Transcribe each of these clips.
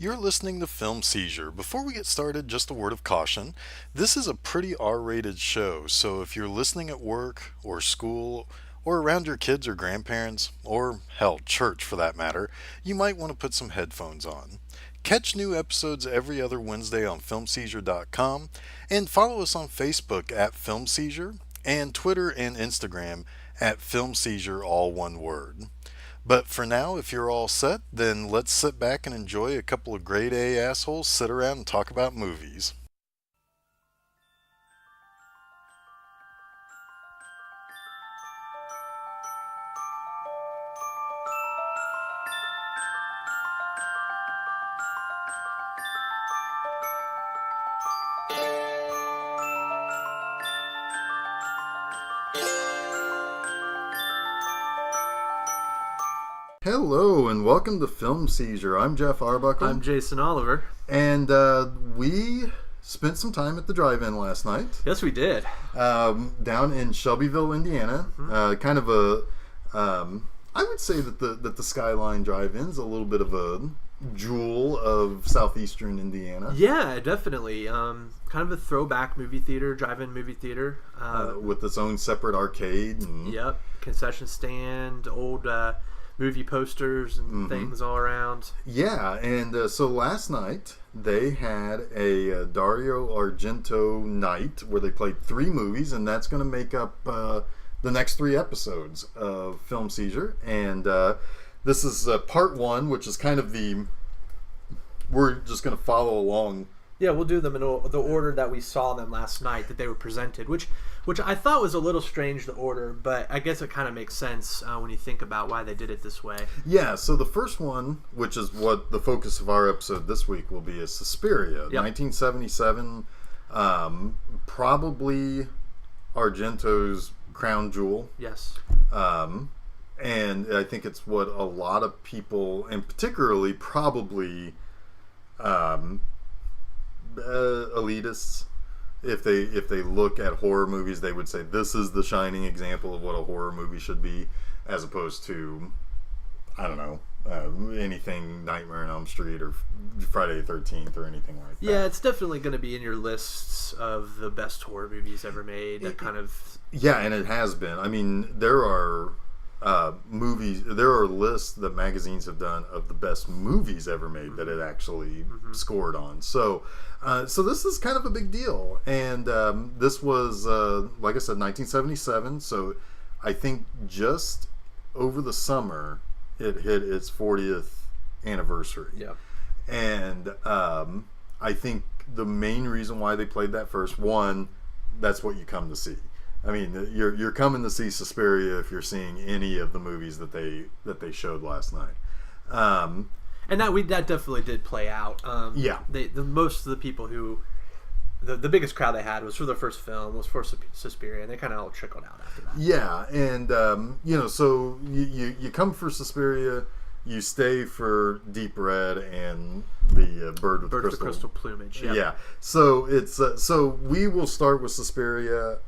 You're listening to Film Seizure. Before we get started, just a word of caution. This is a pretty R-rated show, so if you're listening at work or school or around your kids or grandparents, or hell, church for that matter, you might want to put some headphones on. Catch new episodes every other Wednesday on filmseizure.com and follow us on Facebook at Film Seizure and Twitter and Instagram at Film Seizure, all one word. But for now, if you're all set, then let's sit back and enjoy a couple of grade A assholes sit around and talk about movies. Hello and welcome to Film Seizure. I'm Geoff Arbuckle. I'm Jason Oliver. And we spent some time at the drive-in last night. Yes, we did. Down in Shelbyville, Indiana. Kind of a, I would say that the Skyline Drive-In's a little bit of a jewel of southeastern Indiana. Yeah, definitely. Kind of a throwback movie theater, drive-in movie theater. With its own separate arcade. Yep, concession stand, old movie posters and things all around. Yeah, and so last night they had a Dario Argento night where they played 3 movies, and that's going to make up the next 3 episodes of Film Seizure. And this is part 1, which is kind of we're just going to follow along. Yeah, we'll do them in the order that we saw them last night, that they were presented, which I thought was a little strange, the order, but I guess it kind of makes sense when you think about why they did it this way. Yeah, so the first one, which is what the focus of our episode this week will be, is Suspiria, 1977, probably Argento's crown jewel. Yes. And I think it's what a lot of people, and particularly probably elitists, if they look at horror movies, they would say this is the shining example of what a horror movie should be, as opposed to, I don't know, anything Nightmare on Elm Street or Friday the 13th or anything like that. Yeah, it's definitely going to be in your lists of the best horror movies ever made. That kind of... Yeah, and it has been. I mean, there are movies, there are lists that magazines have done of the best movies ever made that it actually scored on. So this is kind of a big deal. And this was, like I said, 1977. So I think just over the summer, it hit its 40th anniversary. Yeah. And I think the main reason why they played that first, one, that's what you come to see. I mean, you're coming to see Suspiria if you're seeing any of the movies that they showed last night, and that definitely did play out. Yeah, most of the people who the biggest crowd they had was for the first film, was for Suspiria, and they kind of all trickled out after that. Yeah, and so you come for Suspiria, you stay for Deep Red and the Bird with the Crystal Plumage. Yep. Yeah. So it's so we will start with Suspiria,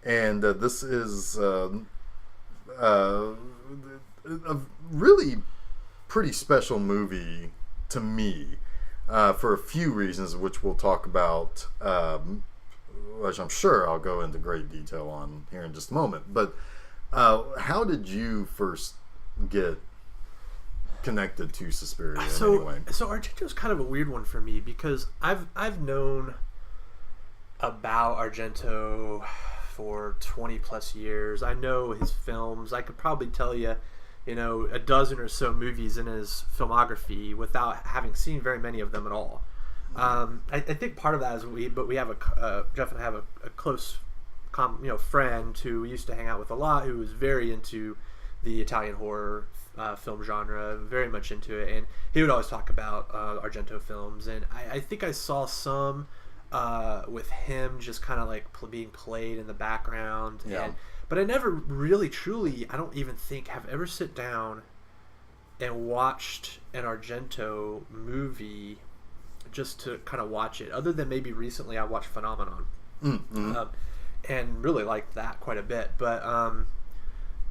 and this is a really pretty special movie to me for a few reasons, which we'll talk about, which I'm sure I'll go into great detail on here in just a moment. But how did you first get connected to Suspiria anyway? So Argento's kind of a weird one for me, because I've known about Argento for 20 plus years. I know his films. I could probably tell you, a dozen or so movies in his filmography without having seen very many of them at all. I think part of that is we have Geoff and I have a close friend who we used to hang out with a lot, who was very into the Italian horror film genre, very much into it, and he would always talk about Argento films, and I think I saw some with him just kind of like being played in the background. Yeah. But I never really truly, I don't even think, have ever sit down and watched an Argento movie just to kind of watch it, other than maybe recently I watched Phenomenon, and really liked that quite a bit. But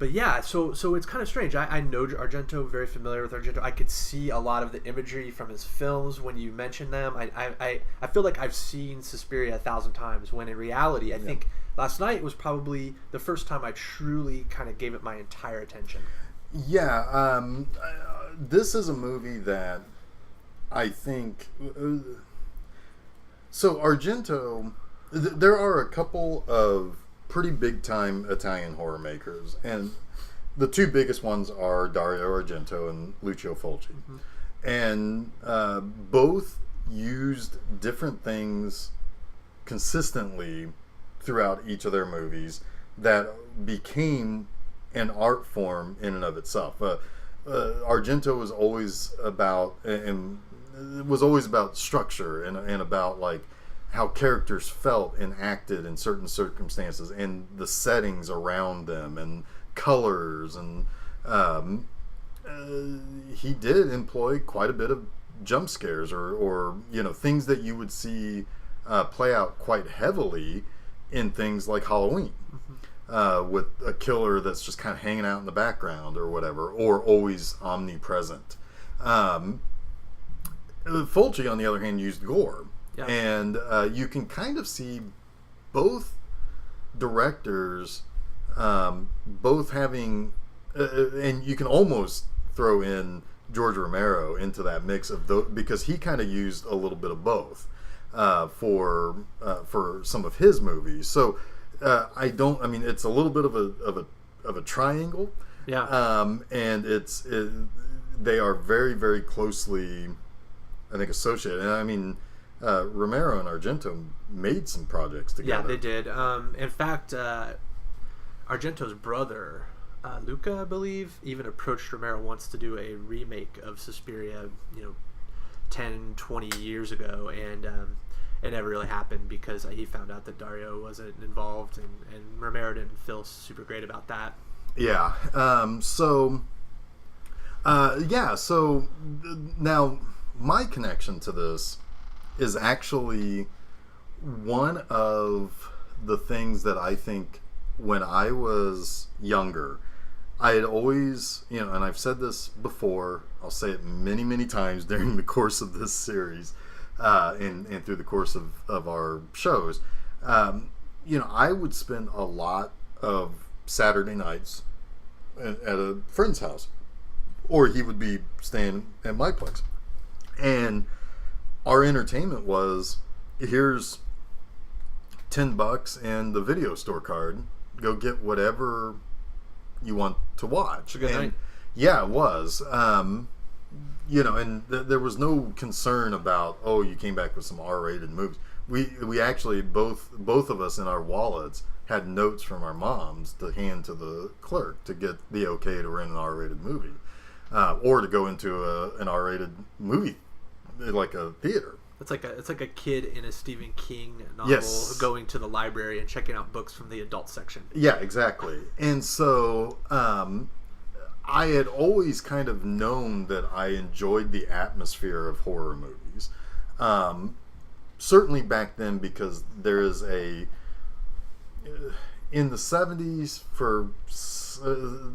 But yeah, so it's kind of strange. I know Argento, very familiar with Argento. I could see a lot of the imagery from his films when you mention them. I feel like I've seen Suspiria 1,000 times, when in reality, I think last night was probably the first time I truly kind of gave it my entire attention. Yeah, this is a movie that I think... So Argento, there are a couple of pretty big time Italian horror makers, and the two biggest ones are Dario Argento and Lucio Fulci. And both used different things consistently throughout each of their movies that became an art form in and of itself. Argento was always about, and it was always about structure and about like how characters felt and acted in certain circumstances, and the settings around them, and colors, and he did employ quite a bit of jump scares or things that you would see play out quite heavily in things like Halloween, with a killer that's just kind of hanging out in the background or whatever, or always omnipresent. Fulci, on the other hand, used gore. Yeah. And you can kind of see both directors both having, and you can almost throw in George Romero into that mix of those, because he kind of used a little bit of both for some of his movies. So it's a little bit of a triangle. Yeah. And they are very, very closely, I think, associated. And I mean, Romero and Argento made some projects together. Yeah, they did. In fact, Argento's brother, Luca, I believe, even approached Romero once to do a remake of Suspiria, 10, 20 years ago, and it never really happened because he found out that Dario wasn't involved, and Romero didn't feel super great about that. Yeah. So now my connection to this is actually one of the things that I think when I was younger, I had always, and I've said this before, I'll say it many, many times during the course of this series, and through the course of our shows, I would spend a lot of Saturday nights at a friend's house, or he would be staying at my place. And our entertainment was, here's $10 and the video store card. Go get whatever you want to watch. It's a good night. Yeah, it was. And there was no concern about, you came back with some R-rated movies. We actually both of us in our wallets had notes from our moms to hand to the clerk to get the okay to rent an R-rated movie, or to go into an R-rated movie, like a theater. It's like a kid in a Stephen King novel, yes, going to the library and checking out books from the adult section. Yeah, exactly. And so I had always kind of known that I enjoyed the atmosphere of horror movies. Certainly back then, because there is in the 70s,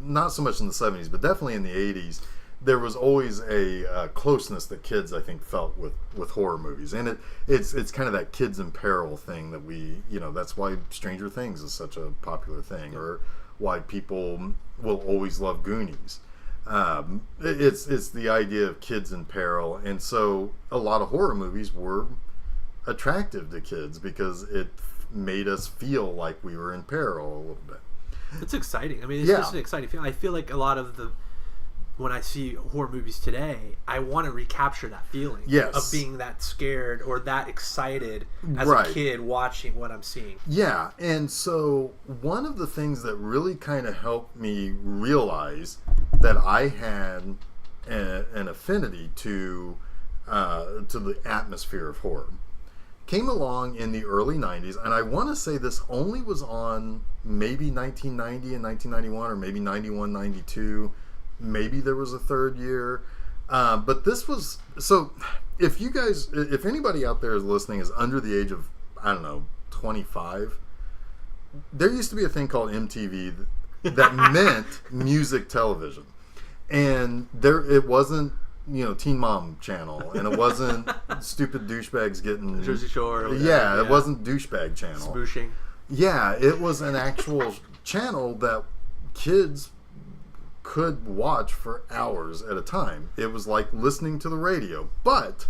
not so much in the 70s, but definitely in the 80s, there was always a closeness that kids, I think, felt with horror movies. And it's kind of that kids in peril thing that that's why Stranger Things is such a popular thing, or why people will always love Goonies. It's the idea of kids in peril. And so a lot of horror movies were attractive to kids because it made us feel like we were in peril a little bit. It's exciting. I mean, it's just an exciting feeling. I feel like a lot of when I see horror movies today, I want to recapture that feeling of being that scared or that excited as a kid watching what I'm seeing. Yeah, and so one of the things that really kind of helped me realize that I had an affinity to the atmosphere of horror came along in the early 90s, and I want to say this only was on maybe 1990 and 1991, or maybe 91, 92. Maybe there was a third year, but this was, so if anybody out there is listening is under the age of, I don't know, 25, there used to be a thing called MTV that meant music television. And it wasn't, Teen Mom Channel, and it wasn't stupid douchebags getting Jersey Shore. Yeah, it wasn't douchebag channel. Smooshing. Yeah, it was an actual channel that kids could watch for hours at a time. It was like listening to the radio. But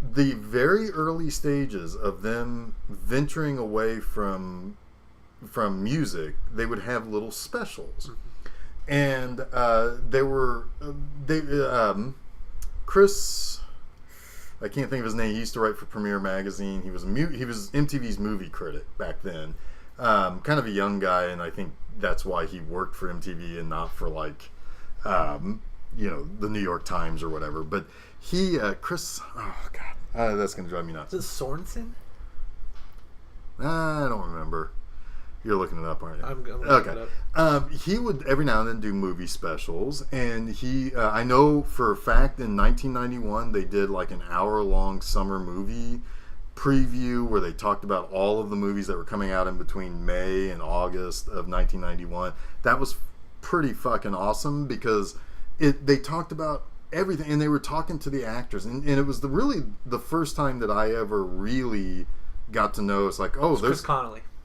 the very early stages of them venturing away from music, they would have little specials. And Chris, I can't think of his name. He used to write for Premiere Magazine. He was MTV's movie critic back then. Kind of a young guy, and I think that's why he worked for MTV and not for the New York Times or whatever. But Chris, oh god, that's gonna drive me nuts. Is it Sorensen? I don't remember. You're looking it up, aren't you? I'm looking it up. He would every now and then do movie specials, and I know for a fact in 1991 they did like an hour-long summer movie preview where they talked about all of the movies that were coming out in between May and August of 1991. That was pretty fucking awesome because they talked about everything, and they were talking to the actors, and it was really the first time that I ever really got to know. It's like, oh, there's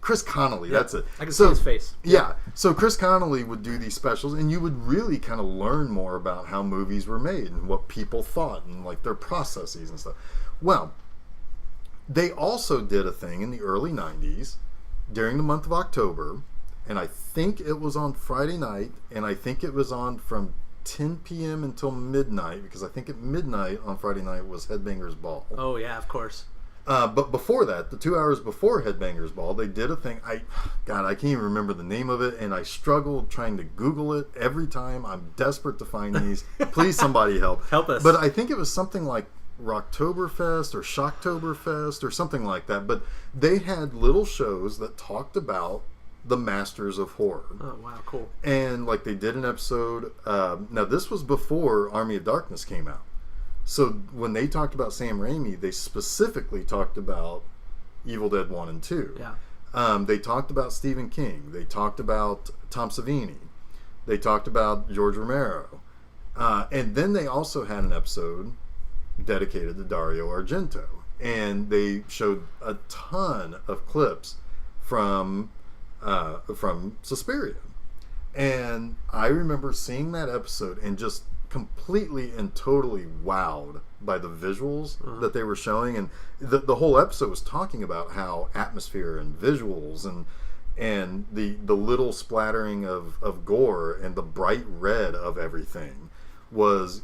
Chris Connolly, yeah, that's it. I can see his face. Yeah. So Chris Connolly would do these specials, and you would really kind of learn more about how movies were made and what people thought and like their processes and stuff. Well, they also did a thing in the early 90s during the month of October, and I think it was on Friday night, and I think it was on from 10 p.m. until midnight, because I think at midnight on Friday night was Headbangers Ball. Oh, yeah, of course. But before that, the 2 hours before Headbangers Ball, they did a thing. I can't even remember the name of it, and I struggled trying to Google it every time. I'm desperate to find these. Please, somebody help. Help us. But I think it was something like Rocktoberfest or Shocktoberfest or something like that. But they had little shows that talked about the masters of horror. Oh, wow, cool. And like they did an episode. Now, this was before Army of Darkness came out. So when they talked about Sam Raimi, they specifically talked about Evil Dead 1 and 2. Yeah. They talked about Stephen King. They talked about Tom Savini. They talked about George Romero. And then they also had an episode dedicated to Dario Argento. And they showed a ton of clips from Suspiria. And I remember seeing that episode and just completely and totally wowed by the visuals that they were showing, and the whole episode was talking about how atmosphere and visuals and the little splattering of gore and the bright red of everything was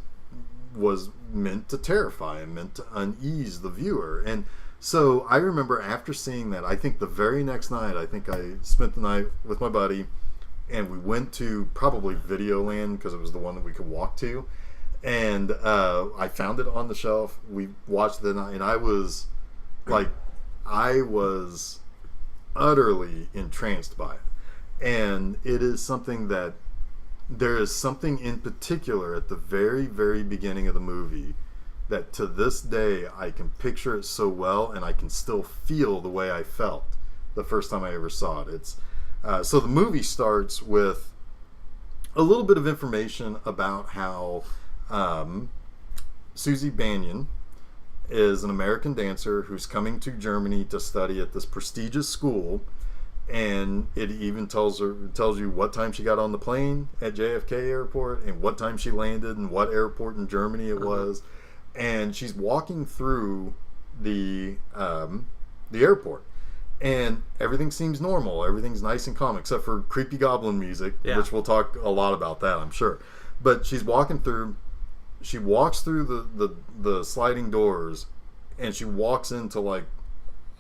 meant to terrify and meant to unease the viewer. And so I remember after seeing that, I think the very next night, I think I spent the night with my buddy, and we went to probably Videoland because it was the one that we could walk to, and I found it on the shelf. We watched it, and I was utterly entranced by it. And it is something that there is something in particular at the very, very beginning of the movie that to this day I can picture it so well, and I can still feel the way I felt the first time I ever saw it. It's so the movie starts with a little bit of information about how Suzy Bannion is an American dancer who's coming to Germany to study at this prestigious school, and it even tells you what time she got on the plane at JFK Airport and what time she landed and what airport in Germany it was, and she's walking through the airport. And everything seems normal. Everything's nice and calm, except for creepy goblin music, which we'll talk a lot about that, I'm sure. But she's walking through. She walks through the sliding doors, and she walks into like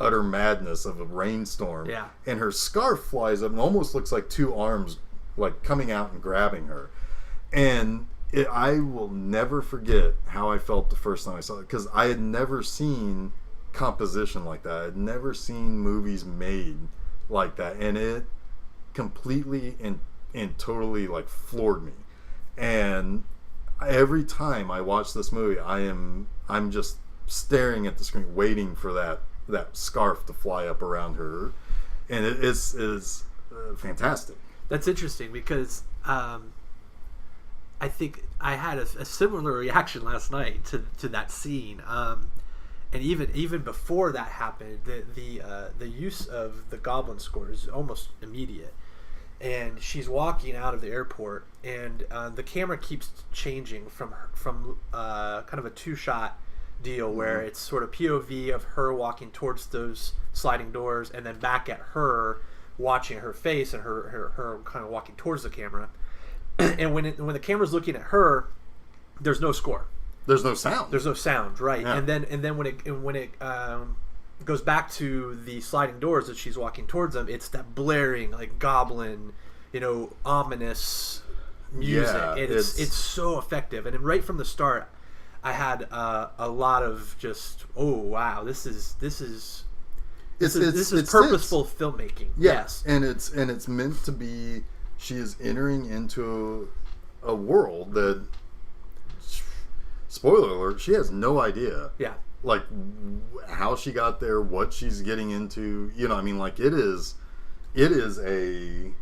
utter madness of a rainstorm. Yeah. And her scarf flies up and almost looks like two arms like coming out and grabbing her. And I will never forget how I felt the first time I saw it, because I had never seen composition like that. I'd never seen movies made like that, and it completely and totally like floored me. And every time I watch this movie, I'm just staring at the screen, waiting for that scarf to fly up around her, and it is fantastic. That's interesting because I think I had a similar reaction last night to that scene. And even before that happened, the use of the Goblin Score is almost immediate. And she's walking out of the airport, and the camera keeps changing from kind of a two-shot deal where it's sort of POV of her walking towards those sliding doors, and then back at her watching her face and her kind of walking towards the camera. And when the camera's looking at her, there's no score. There's no sound. There's no sound, right? Yeah. And then when it goes back to the sliding doors as she's walking towards them, it's that blaring, like goblin, ominous music. Yeah, It's so effective. And then right from the start, I had a lot of just, oh wow, this is purposeful filmmaking. Yeah. Yes, and it's meant to be. She is entering into a world that, spoiler alert, she has no idea. Yeah. Like how she got there, what she's getting into. Like it's a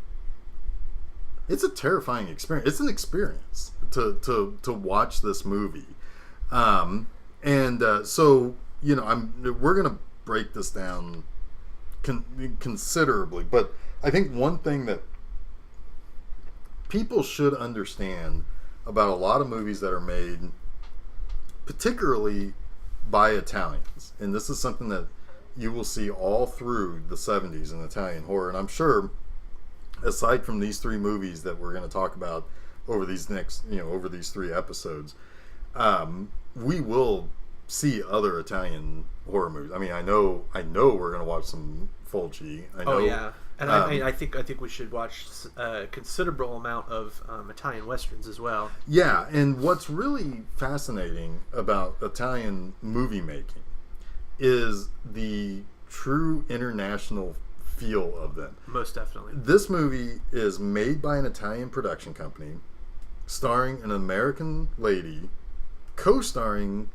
terrifying experience. It's an experience to watch this movie. So we're gonna break this down considerably, but I think one thing that people should understand about a lot of movies that are made, particularly by Italians, and this is something that you will see all through the 70s in Italian horror, and I'm sure aside from these three movies that we're going to talk about over these over these three episodes, we will see other Italian horror movies. I mean, I know we're going to watch some Fulci. Oh yeah, and I think we should watch a considerable amount of Italian westerns as well. Yeah, and what's really fascinating about Italian movie making is the true international feel of them. Most definitely. This movie is made by an Italian production company, starring an American lady, co-starring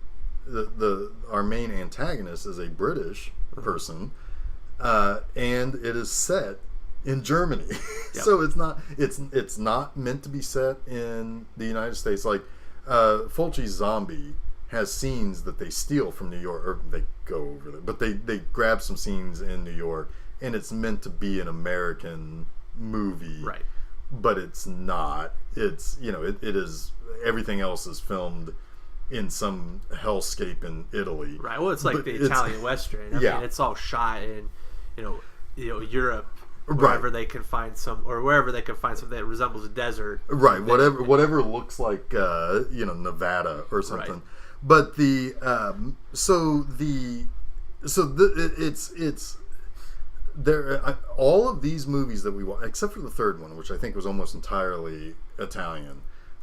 our main antagonist is a British person, and it is set in Germany. Yep. So it's not meant to be set in the United States. Like Fulci's Zombie has scenes that they steal from New York, or they go over there, but they grab some scenes in New York, and it's meant to be an American movie, right? But it's not. It's it is, everything else is filmed in some hellscape in Italy, right? Well, it's like the Italian Western. I mean, it's all shot in Europe, wherever they can find wherever they can find something that resembles a desert, right? Whatever looks like Nevada or something. Right. But it's there. All of these movies that we watch, except for the third one, which I think was almost entirely Italian.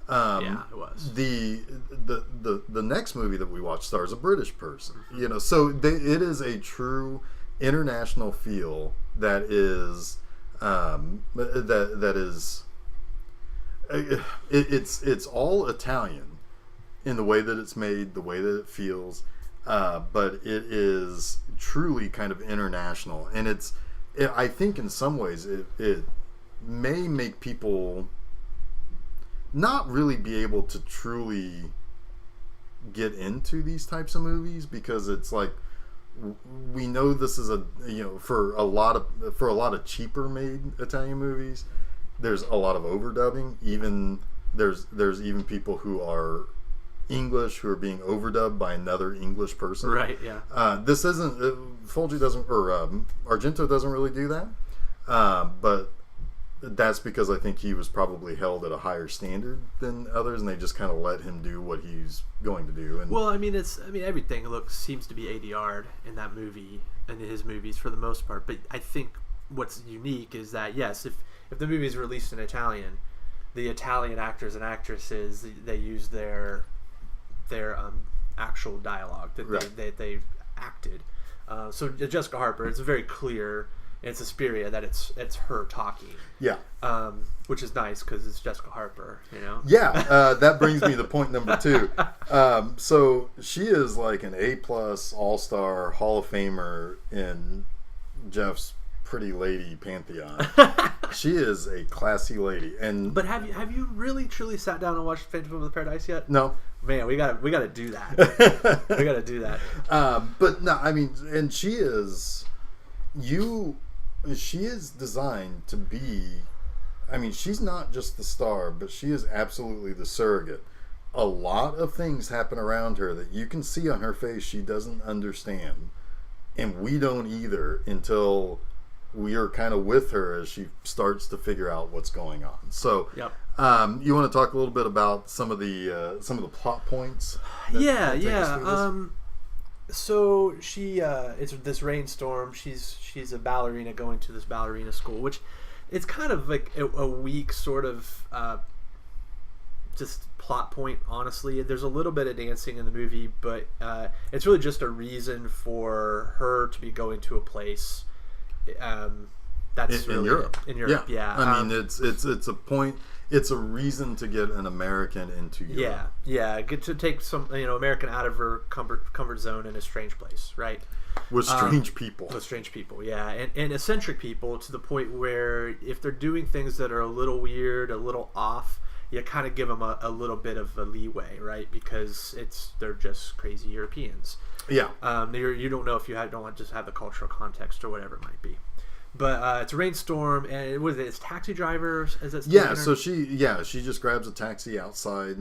Yeah, it was. The next movie that we watched stars a British person. So it is a true international feel that is it's all Italian in the way that it's made, the way that it feels, but it is truly kind of international, and I think in some ways it may make people not really be able to truly get into these types of movies, because it's like, we know this is for a lot of cheaper made Italian movies, there's a lot of overdubbing. Even there's even people who are English who are being overdubbed by another English person. Right. Yeah. This isn't Fulci doesn't, or Argento doesn't really do that, but that's because I think he was probably held at a higher standard than others, and they just kind of let him do what he's going to do. And well, everything seems to be ADR'd in that movie and in his movies for the most part. But I think what's unique is that, yes, if the movie is released in Italian, the Italian actors and actresses, they use their actual dialogue that they acted. So Jessica Harper, it's very clear. In Suspiria, that it's her talking. Yeah. Which is nice because it's Jessica Harper, Yeah, that brings me to point number 2. So she is like an A+ All-Star Hall of Famer in Geoff's pretty lady pantheon. She is a classy lady. But have you really truly sat down and watched Phantom of the Paradise yet? No. Man, we gotta do that. We gotta do that. But no, I mean, and she is designed to be. I mean, she's not just the star, but she is absolutely the surrogate. A lot of things happen around her that you can see on her face she doesn't understand, and we don't either until we are kind of with her as she starts to figure out what's going on. So, Yep. You want to talk a little bit about some of the plot points? So she, it's this rainstorm. She's a ballerina going to this ballerina school, which it's kind of like a weak sort of just plot point. Honestly, there's a little bit of dancing in the movie, but it's really just a reason for her to be going to a place. That's in Europe. In Europe, yeah. I mean, it's a point. It's a reason to get an American into Europe. Yeah. Get to take some American out of her comfort zone in a strange place, right? With strange people. With strange people, yeah, and eccentric people to the point where if they're doing things that are a little weird, a little off, you kind of give them a little bit of a leeway, right? Because they're just crazy Europeans. Yeah. You don't know if you don't just have the cultural context or whatever it might be. But it's a rainstorm, and what is it? It's taxi drivers. Is that so she just grabs a taxi outside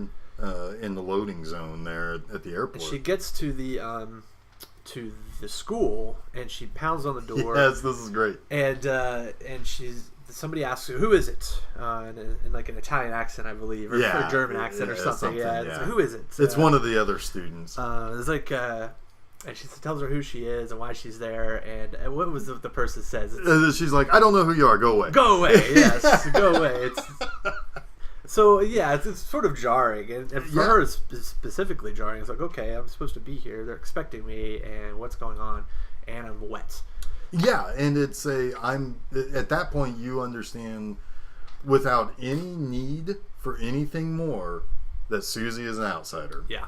in the loading zone there at the airport. And she gets to the school, and she pounds on the door. Yes, this is great. And somebody asks her, "Who is it?" In like an Italian accent, I believe, or a German accent or something. Like, who is it? It's one of the other students. It's like. And she tells her who she is and why she's there, and what was the person says? She's like, "I don't know who you are. Go away." Go away. Yes, go away. So it's sort of jarring, and for her it's specifically jarring. It's like, okay, I'm supposed to be here. They're expecting me, and what's going on? And I'm wet. Yeah, and I'm at that point you understand without any need for anything more that Suzy is an outsider. Yeah.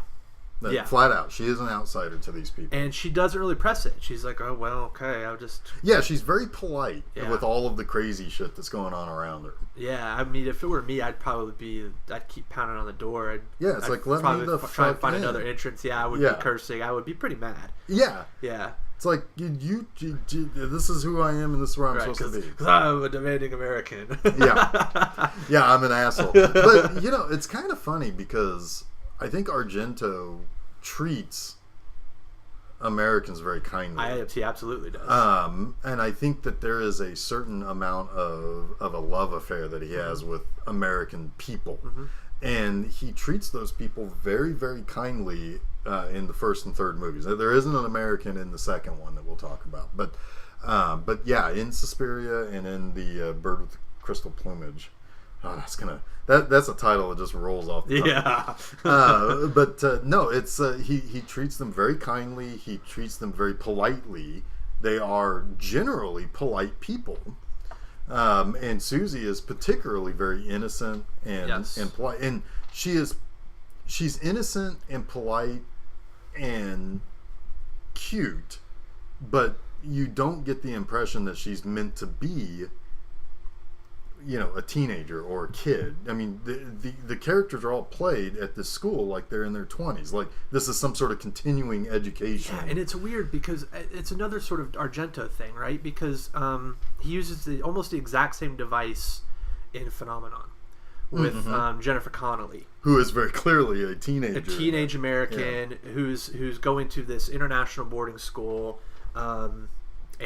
Flat out, she is an outsider to these people, and she doesn't really press it. She's like, "Oh well, okay, I'll just." Yeah, she's very polite with all of the crazy shit that's going on around her. Yeah, I mean, if it were me, I'd keep pounding on the door. I'd let me the try and find another entrance. Yeah, I would be cursing. I would be pretty mad. Yeah. It's like you this is who I am, and this is where I'm supposed to be. Because I'm a demanding American. Yeah, I'm an asshole. But it's kind of funny because I think Argento treats Americans very kindly. He absolutely does. And I think that there is a certain amount of a love affair that he has with American people. Mm-hmm. And he treats those people very, very kindly in the first and third movies. There isn't an American in the second one that we'll talk about. But yeah, in Suspiria and in the Bird with the Crystal Plumage. Oh, that's a title that just rolls off the tongue. But no, it's he treats them very kindly. He treats them very politely. They are generally polite people, and Suzy is particularly very innocent and polite. And she's innocent and polite and cute, but you don't get the impression that she's meant to be a teenager or a kid. I mean, the characters are all played at this school like they're in their 20s. Like this is some sort of continuing education. Yeah, and it's weird because it's another sort of Argento thing, right? Because he uses almost the exact same device in Phenomenon with Jennifer Connelly, who is very clearly a teenager, American who's going to this international boarding school, and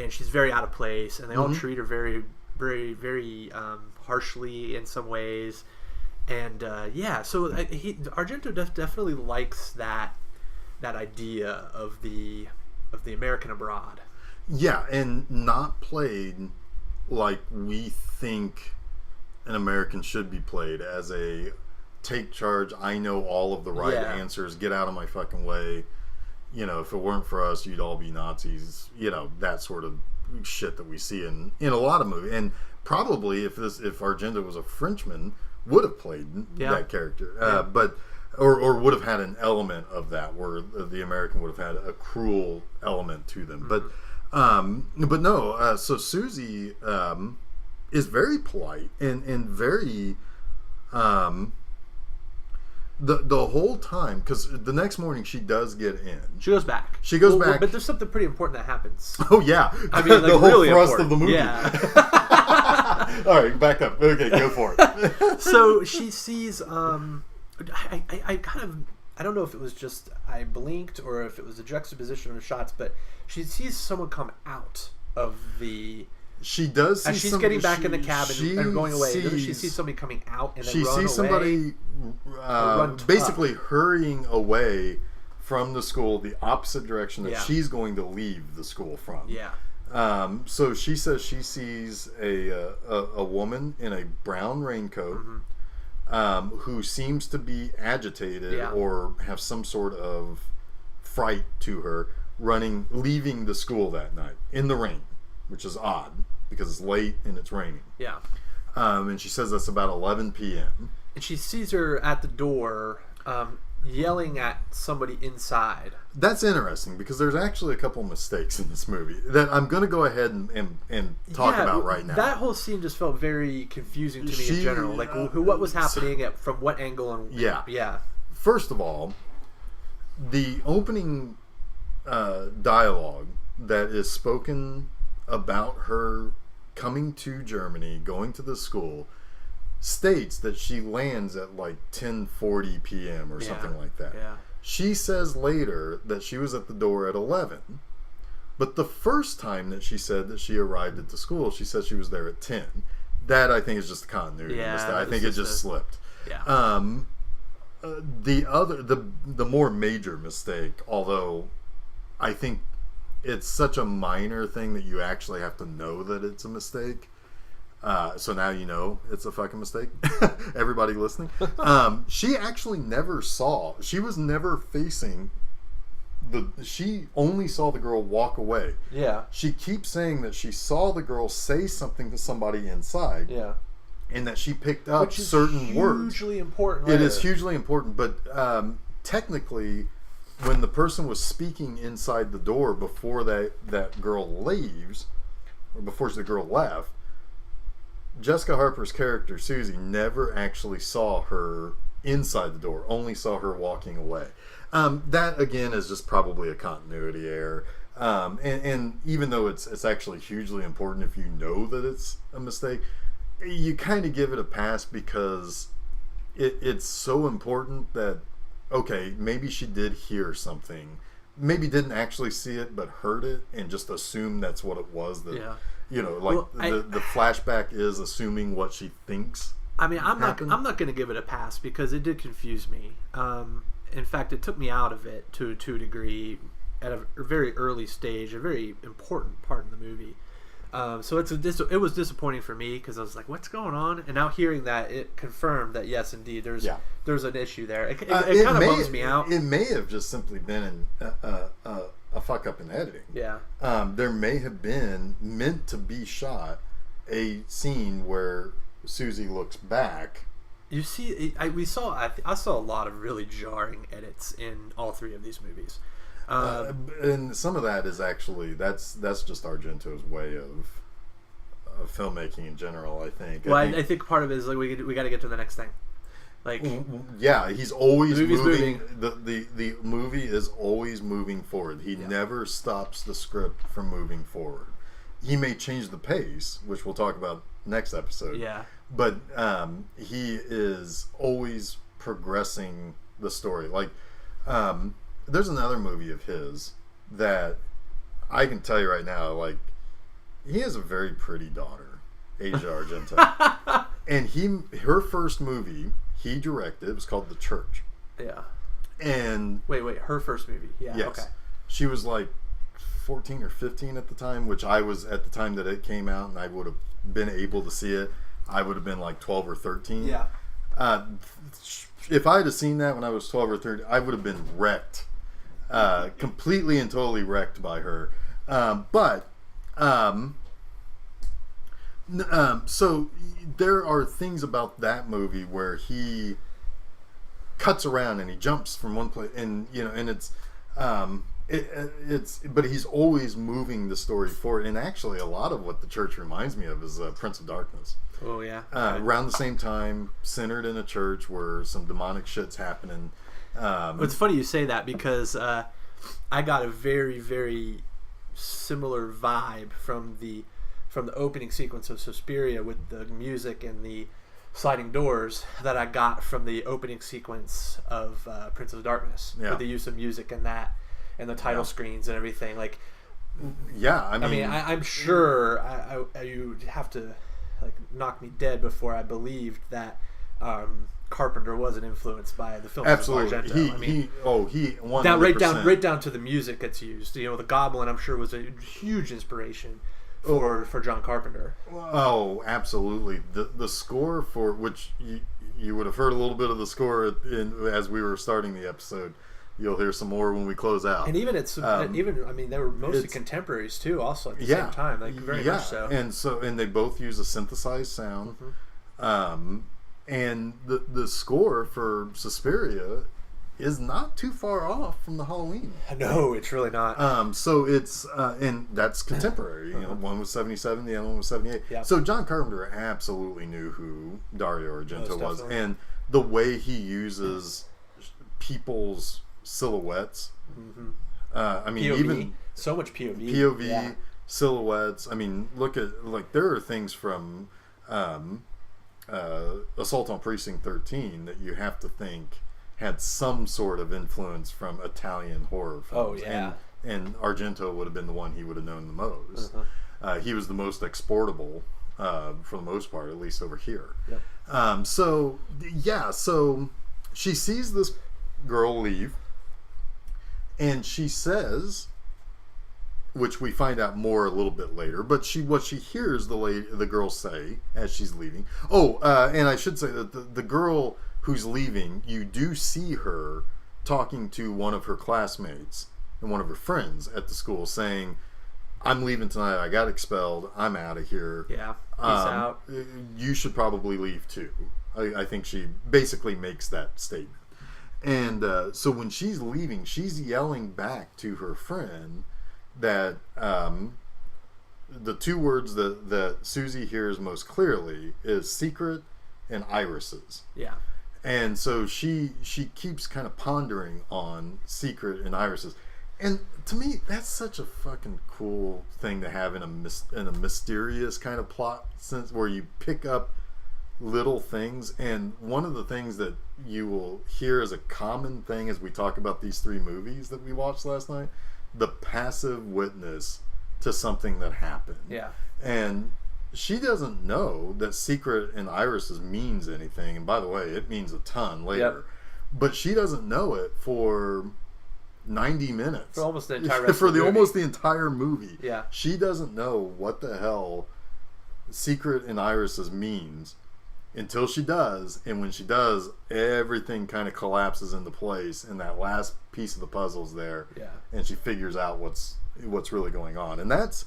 she's very out of place, and they all treat her very, very, very harshly in some ways, and so Argento definitely likes that idea of the American abroad. Yeah, and not played like we think an American should be played, as a take charge. I know all of the right answers. Get out of my fucking way. If it weren't for us, you'd all be Nazis. That sort of shit that we see in a lot of movies. And probably if Argento was a Frenchman, would have played that character, but would have had an element of that where the American would have had a cruel element to them. But no, so Suzy is very polite and very the whole time, because the next morning she does get in. She goes back. She goes back. But there's something pretty important that happens. Oh yeah, I mean, like, the whole really thrust important. of the movie. Yeah. All right, back up. Okay, go for it. So she sees. I kind of. I don't know if it was just I blinked or if it was a juxtaposition of shots, but she sees someone come out of the. She does see as she's some, getting back in the cabin and going away. Sees, she sees somebody coming out and then she run sees away. somebody basically hurrying away from the school the opposite direction that Yeah. she's going to leave the school from. Yeah. So she says she sees a woman in a brown raincoat who seems to be agitated or have some sort of fright to her, leaving the school that night in the rain, which is odd because it's late and it's raining. Yeah. And she says that's about 11 p.m. And she sees her at the door yelling at somebody inside. That's interesting because there's actually a couple mistakes in this movie that I'm going to go ahead and talk about right now. That whole scene just felt very confusing to me in general. Like, what was happening from what angle? And yeah. First of all, the opening dialogue that is spoken about her coming to Germany, going to the school, states that she lands at like 10:40 p.m. or something like that. Yeah. She says later that she was at the door at 11. But the first time that she said that she arrived at the school, she said she was there at 10. That, I think, is just a continuity mistake. I think it just slipped. Yeah. The more major mistake, although I think it's such a minor thing that you actually have to know that it's a mistake. So now you know it's a fucking mistake. Everybody listening. She actually never saw. She was never facing she only saw the girl walk away. Yeah. She keeps saying that she saw the girl say something to somebody inside. Yeah. And that she picked up Which is certain words. Hugely important. It is hugely important, but technically, when the person was speaking inside the door before that girl leaves, or before the girl left, Jessica Harper's character, Suzy, never actually saw her inside the door, only saw her walking away. That, again, is just probably a continuity error. And even though it's actually hugely important if you know that it's a mistake, you kind of give it a pass because it's so important that, okay, maybe she did hear something. Maybe didn't actually see it, but heard it and just assumed that's what it was. You know, like the flashback is assuming what she thinks. I mean, I'm happened. not going to give it a pass because it did confuse me. In fact, it took me out of it to a degree at a very early stage, a very important part in the movie. So it was disappointing for me because I was like, "What's going on?" And now hearing that, it confirmed that yes, indeed, there's an issue there. It kind of bums me out. It may have just simply been a fuck up in editing. Yeah. There may have been meant to be shot a scene where Suzy looks back. You see, I saw a lot of really jarring edits in all three of these movies. And some of that is actually that's just Argento's way of filmmaking in general. I think. Well, I think part of it is like we got to get to the next thing. Like, yeah, he's always moving. The movie is always moving forward. He never stops the script from moving forward. He may change the pace, which we'll talk about next episode. Yeah. But he is always progressing the story. Like, there's another movie of his that I can tell you right now, like, he has a very pretty daughter, Asia Argento. And her first movie he directed, it was called The Church. Yeah. And wait, her first movie. Yeah. Yes. Okay. She was like 14 or 15 at the time, which I was at the time that it came out, and I would have been able to see it. I would have been like 12 or 13. Yeah. If I had seen that when I was 12 or 13, I would have been wrecked. Completely and totally wrecked by her. So there are things about that movie where he cuts around and he jumps from one place, and you know, and it's But he's always moving the story forward. And actually, a lot of what the church reminds me of is Prince of Darkness. Oh yeah. Around the same time, centered in a church where some demonic shit's happening. It's funny you say that because I got a very, very similar vibe from the opening sequence of Suspiria with the music and the sliding doors that I got from the opening sequence of Prince of Darkness, with the use of music and that, and the title screens and everything. Like, yeah, I'm sure you'd have to like knock me dead before I believed that Carpenter wasn't influenced by the film. Absolutely, of Argento. he 100%. That right down to the music that's used. You know, the Goblin, I'm sure, was a huge inspiration for John Carpenter. Oh, absolutely. The score for which you would have heard a little bit of the score as we were starting the episode. You'll hear some more when we close out. And even they were mostly contemporaries too. Also at the same time, like very much so. And they both use a synthesized sound. And the score for Suspiria is not too far off from the Halloween. No, it's really not. So it's and that's contemporary. You know, one was 77, the other one was 78. Yeah. So John Carpenter absolutely knew who Dario Argento was, and the way he uses people's silhouettes. I mean, POV. even so much POV. Silhouettes. I mean, look at there are things from Assault on Precinct 13 that you have to think had some sort of influence from Italian horror films. Oh yeah. And Argento would have been the one he would have known the most. He was the most exportable for the most part, at least over here. Yep. So she sees this girl leave, and she says, which we find out more a little bit later, but what she hears the girl say as she's leaving. And I should say that the girl who's leaving, you do see her talking to one of her classmates and one of her friends at the school, saying, "I'm leaving tonight. I got expelled. I'm out of here. Yeah, peace out. You should probably leave too." I think she basically makes that statement. And so when she's leaving, she's yelling back to her friend that the two words that Suzy hears most clearly is secret and irises. Yeah. And so she keeps kind of pondering on secret and irises. And to me, that's such a fucking cool thing to have in a mysterious kind of plot sense, where you pick up little things. And one of the things that you will hear as a common thing as we talk about these three movies that we watched last night, the passive witness to something that happened. Yeah. And she doesn't know that secret and irises means anything. And by the way, it means a ton later. Yep. But she doesn't know it for 90 minutes. For almost the entire rest for of the almost the entire movie. Yeah. She doesn't know what the hell secret and irises means until she does. And when she does, everything kind of collapses into place, and that last piece of the puzzle's there. Yeah. And she figures out what's really going on. And that's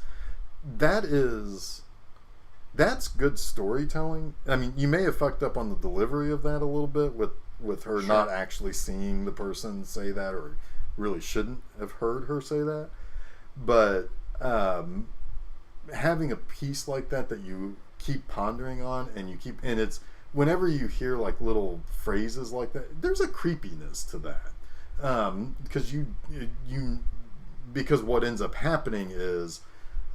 good storytelling. I mean, you may have fucked up on the delivery of that a little bit with her not actually seeing the person say that, or really shouldn't have heard her say that. But having a piece like that you keep pondering on, and it's whenever you hear like little phrases like that, there's a creepiness to that, because what ends up happening is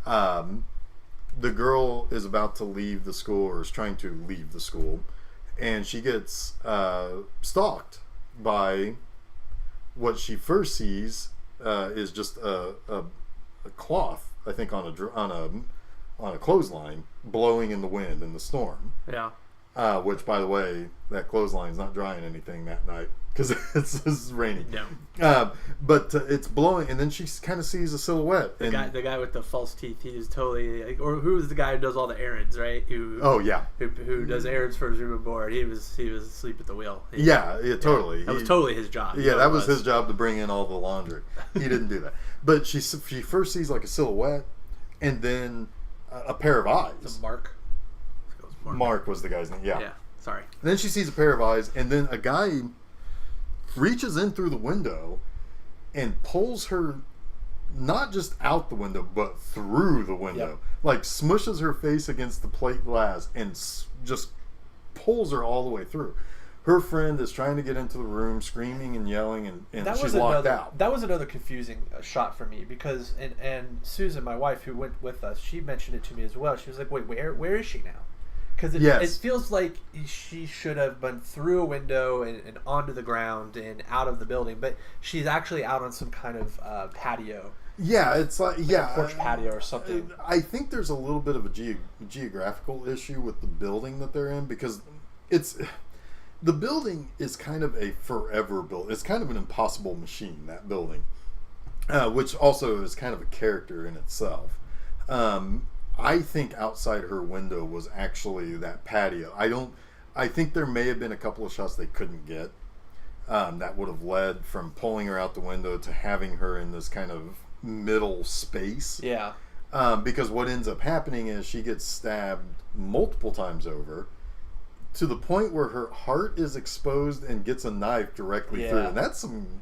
the girl is about to leave the school, or is trying to leave the school, and she gets stalked by what she first sees is just a cloth, I think, on a clothesline blowing in the wind in the storm. Yeah. Which, by the way, that clothes-line's not drying anything that night because it's raining. No. But it's blowing, and then she kind of sees a silhouette. The guy with the false teeth. He is totally, or who's the guy who does all the errands, right? Who does errands for his room and board? He was asleep at the wheel. Totally. That was totally his job. Yeah, that was his job, to bring in all the laundry. He didn't do that. But she first sees like a silhouette, and then a pair of eyes. It's Mark. Mark was the guy's name. Yeah. Yeah. Sorry. And then she sees a pair of eyes, and then a guy reaches in through the window and pulls her not just out the window, but through the window. Yep. Like smushes her face against the plate glass and just pulls her all the way through. Her friend is trying to get into the room, screaming and yelling, and she's locked out. That was another confusing shot for me because and Susan, my wife, who went with us, she mentioned it to me as well. She was like, "Wait, where is she now?" Because it feels like she should have been through a window and onto the ground and out of the building, but she's actually out on some kind of patio. Yeah, it's like a porch patio or something. I think there's a little bit of a geographical issue with the building that they're in because the building is kind of a forever build. It's kind of an impossible machine, that building, which also is kind of a character in itself. I think outside her window was actually that patio. I think there may have been a couple of shots they couldn't get that would have led from pulling her out the window to having her in this kind of middle space. Yeah. Because what ends up happening is she gets stabbed multiple times over, to the point where her heart is exposed and gets a knife directly through. And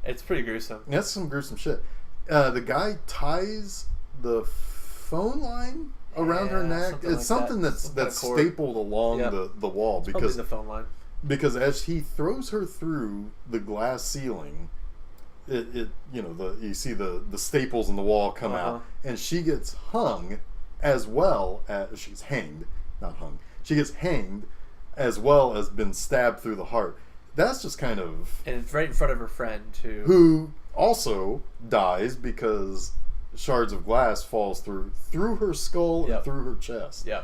it's pretty gruesome. That's some gruesome shit. The guy ties the phone line around her neck. It's something that's stapled along the wall because the phone line. Because as he throws her through the glass ceiling, you see the staples in the wall come out, and she gets hung as well as she's hanged, not hung. She gets hanged as well as been stabbed through the heart. That's just kind of... And it's right in front of her friend, too. Who also dies because shards of glass falls through her skull and through her chest. Yeah.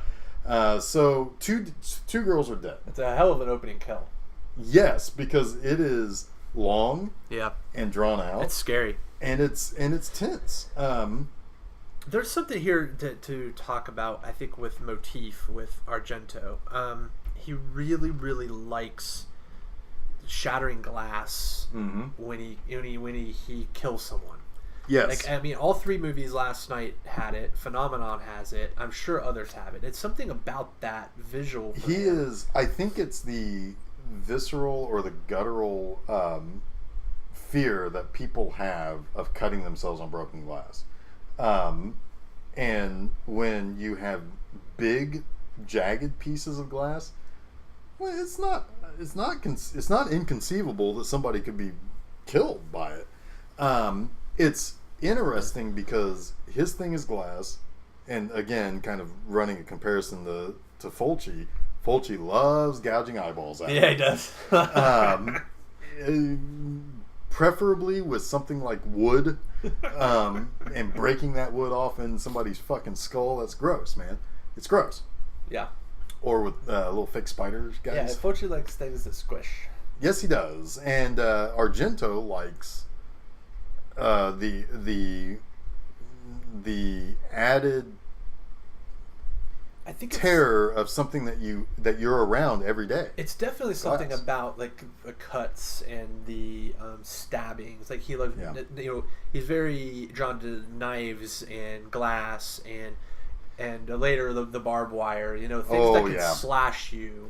So two girls are dead. It's a hell of an opening kill. Yes, because it is long and drawn out. It's scary. And it's tense. There's something here to talk about, I think, with motif, with Argento. He really, really likes shattering glass when he kills someone. Yes. Like, I mean, all three movies last night had it. Phenomenon has it. I'm sure others have it. It's something about that visual. I think it's the visceral or the guttural fear that people have of cutting themselves on broken glass. And when you have big, jagged pieces of glass, well, it's not inconceivable that somebody could be killed by it. It's interesting because his thing is glass, and again, kind of running a comparison to Fulci. Fulci loves gouging eyeballs out. Yeah, he does. Preferably with something like wood, and breaking that wood off in somebody's fucking skull. That's gross, man. It's gross. Yeah. Or with little fake spiders, guys. Yeah, Fulci likes things that squish. Yes, he does. And Argento likes the added terror of something that you're around every day. It's definitely something about like the cuts and the stabbings. Like he loves, he's very drawn to knives and glass and later the barbed wire. Things that can slash you.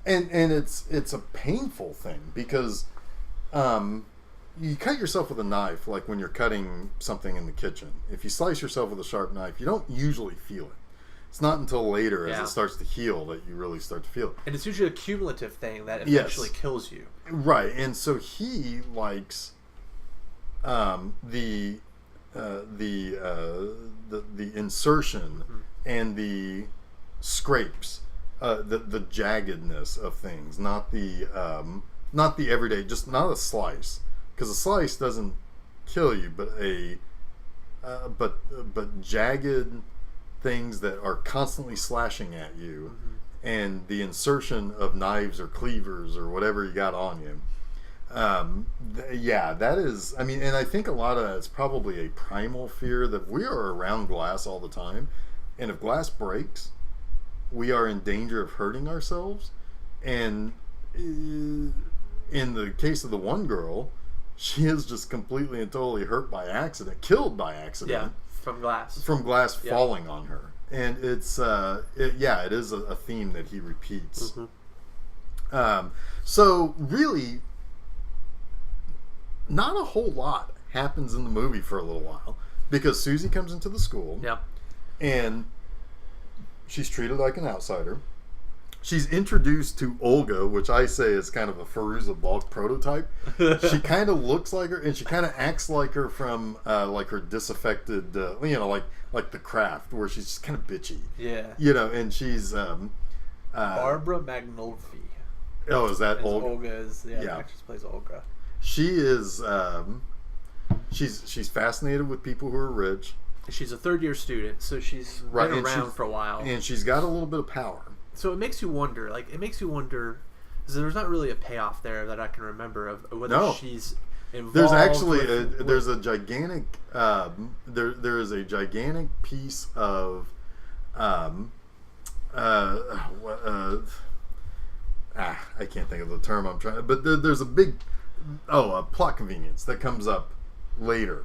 And it's a painful thing because you cut yourself with a knife, like when you're cutting something in the kitchen. If you slice yourself with a sharp knife, you don't usually feel it. It's not until later, as it starts to heal, that you really start to feel it. And it's usually a cumulative thing that eventually kills you. Right, and so he likes the insertion and the scrapes, the jaggedness of things, not the everyday, just not a slice, because a slice doesn't kill you, but jagged things that are constantly slashing at you, and the insertion of knives or cleavers or whatever you got on you. That is, I mean, and I think a lot of that's probably a primal fear that we are around glass all the time, and if glass breaks, we are in danger of hurting ourselves. And in the case of the one girl, she is just completely and totally hurt by accident, killed by accident. Yeah. From glass falling on her. And it's it is a theme that he repeats. So really not a whole lot happens in the movie for a little while. because Suzy comes into the school. Yep. And she's treated like an outsider. She's introduced to Olga, which I say is kind of a Fairuza Balk prototype. She kind of looks like her, and she kind of acts like her from like her disaffected, like The Craft, where she's just kind of bitchy. Yeah. And she's Barbara Magnolfi. Oh, is that Olga? Olga is the actress plays Olga. She is. She's fascinated with people who are rich. She's a third-year student, so she's been around for a while, and she's got a little bit of power. So it makes you wonder, because there's not really a payoff there that I can remember of whether she's involved. There's actually there's a gigantic there is a gigantic piece of I can't think of the term I'm trying, but there's a big a plot convenience that comes up later,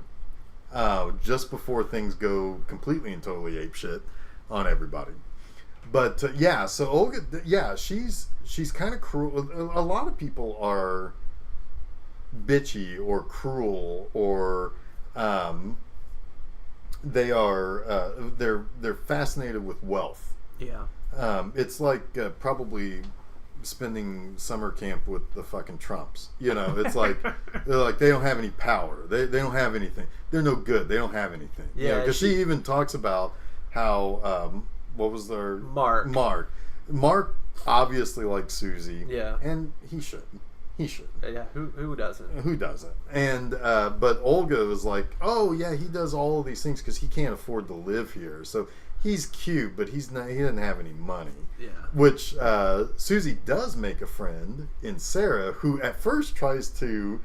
just before things go completely and totally apeshit on everybody. But so Olga, she's kind of cruel. A lot of people are bitchy or cruel, or they're fascinated with wealth. Yeah. It's like probably spending summer camp with the fucking Trumps. It's like they don't have any power. They don't have anything. They're no good. They don't have anything. Yeah. Because she even talks about how. What was their Mark obviously liked Suzy. Yeah. And he should. Yeah, who doesn't? Who doesn't? And but Olga was like, oh yeah, he does all of these things because he can't afford to live here. So he's cute, but he doesn't have any money. Yeah. Which Suzy does make a friend in Sarah, who at first tries to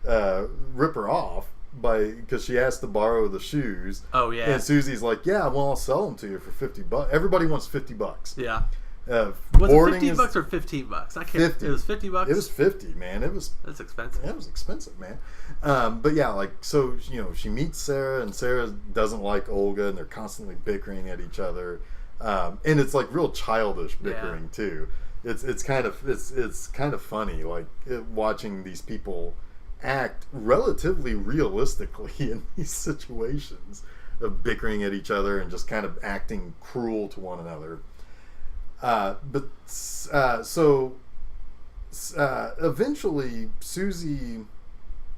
rip her off because she asked to borrow the shoes. Oh yeah. And Suzy's like, yeah, well, I'll sell them to you for $50. Everybody wants $50. Yeah. Was it $50 or $15? I can't. 50. It was $50. It was 50, man. That's expensive. It was expensive, man. But yeah, so she meets Sarah, and Sarah doesn't like Olga, and they're constantly bickering at each other, and it's like real childish bickering too. It's kind of funny, like watching these people act relatively realistically in these situations of bickering at each other and just kind of acting cruel to one another. So eventually Suzy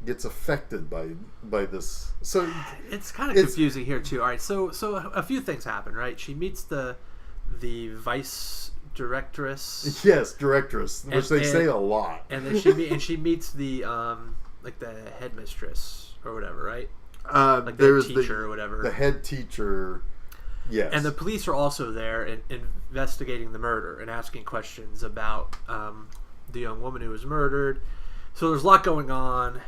gets affected by this. So it's kind of confusing here too. All right, so a few things happen, right? She meets the vice directress. Yes, directress, which they say a lot. And then she meets the like the headmistress or whatever, right? Like the teacher or whatever. The head teacher. Yes. And the police are also there and investigating the murder and asking questions about the young woman who was murdered. So there's a lot going on.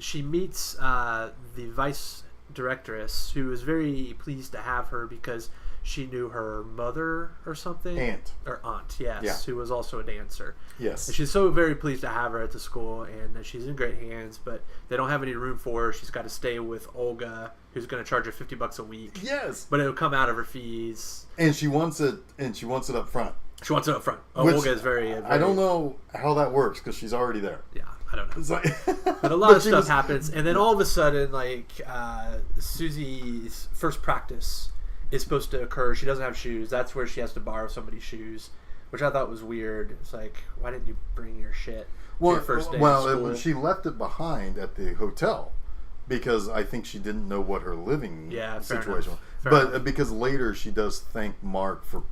She meets the vice directress, who is very pleased to have her because she knew her mother or something. Aunt, yes, yeah. Who was also a dancer. Yes. And she's so very pleased to have her at the school, and she's in great hands, but they don't have any room for her. She's got to stay with Olga, who's going to charge her $50 a week. Yes. But it'll come out of her fees. And she wants it up front. She wants it up front. Olga is very I don't know how that works because she's already there. Yeah, I don't know. It's like, but a lot of stuff happens, and then all of a sudden, like Suzy's first practice is supposed to occur. She doesn't have shoes. That's where she has to borrow somebody's shoes, which I thought was weird. It's like, why didn't you bring your shit your first day of school? She left it behind at the hotel because I think she didn't know what her living situation was. But because later she does thank Mark for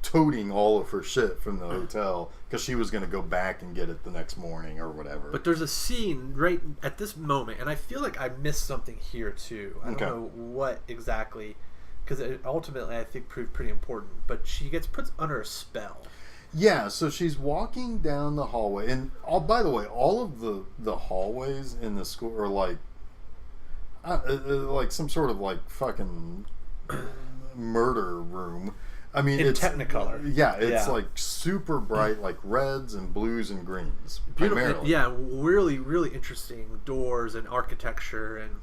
toting all of her shit from the hotel because she was going to go back and get it the next morning or whatever. But there's a scene right at this moment, and I feel like I missed something here too. I don't know what exactly, because it ultimately I think proved pretty important. But she gets put under a spell. Yeah, so she's walking down the hallway, and by the way, all of the hallways in the school are like some sort of like fucking murder room. I mean, in it's Technicolor. Yeah, it's like super bright, like reds and blues and greens. Primarily. Yeah, really, really interesting doors and architecture and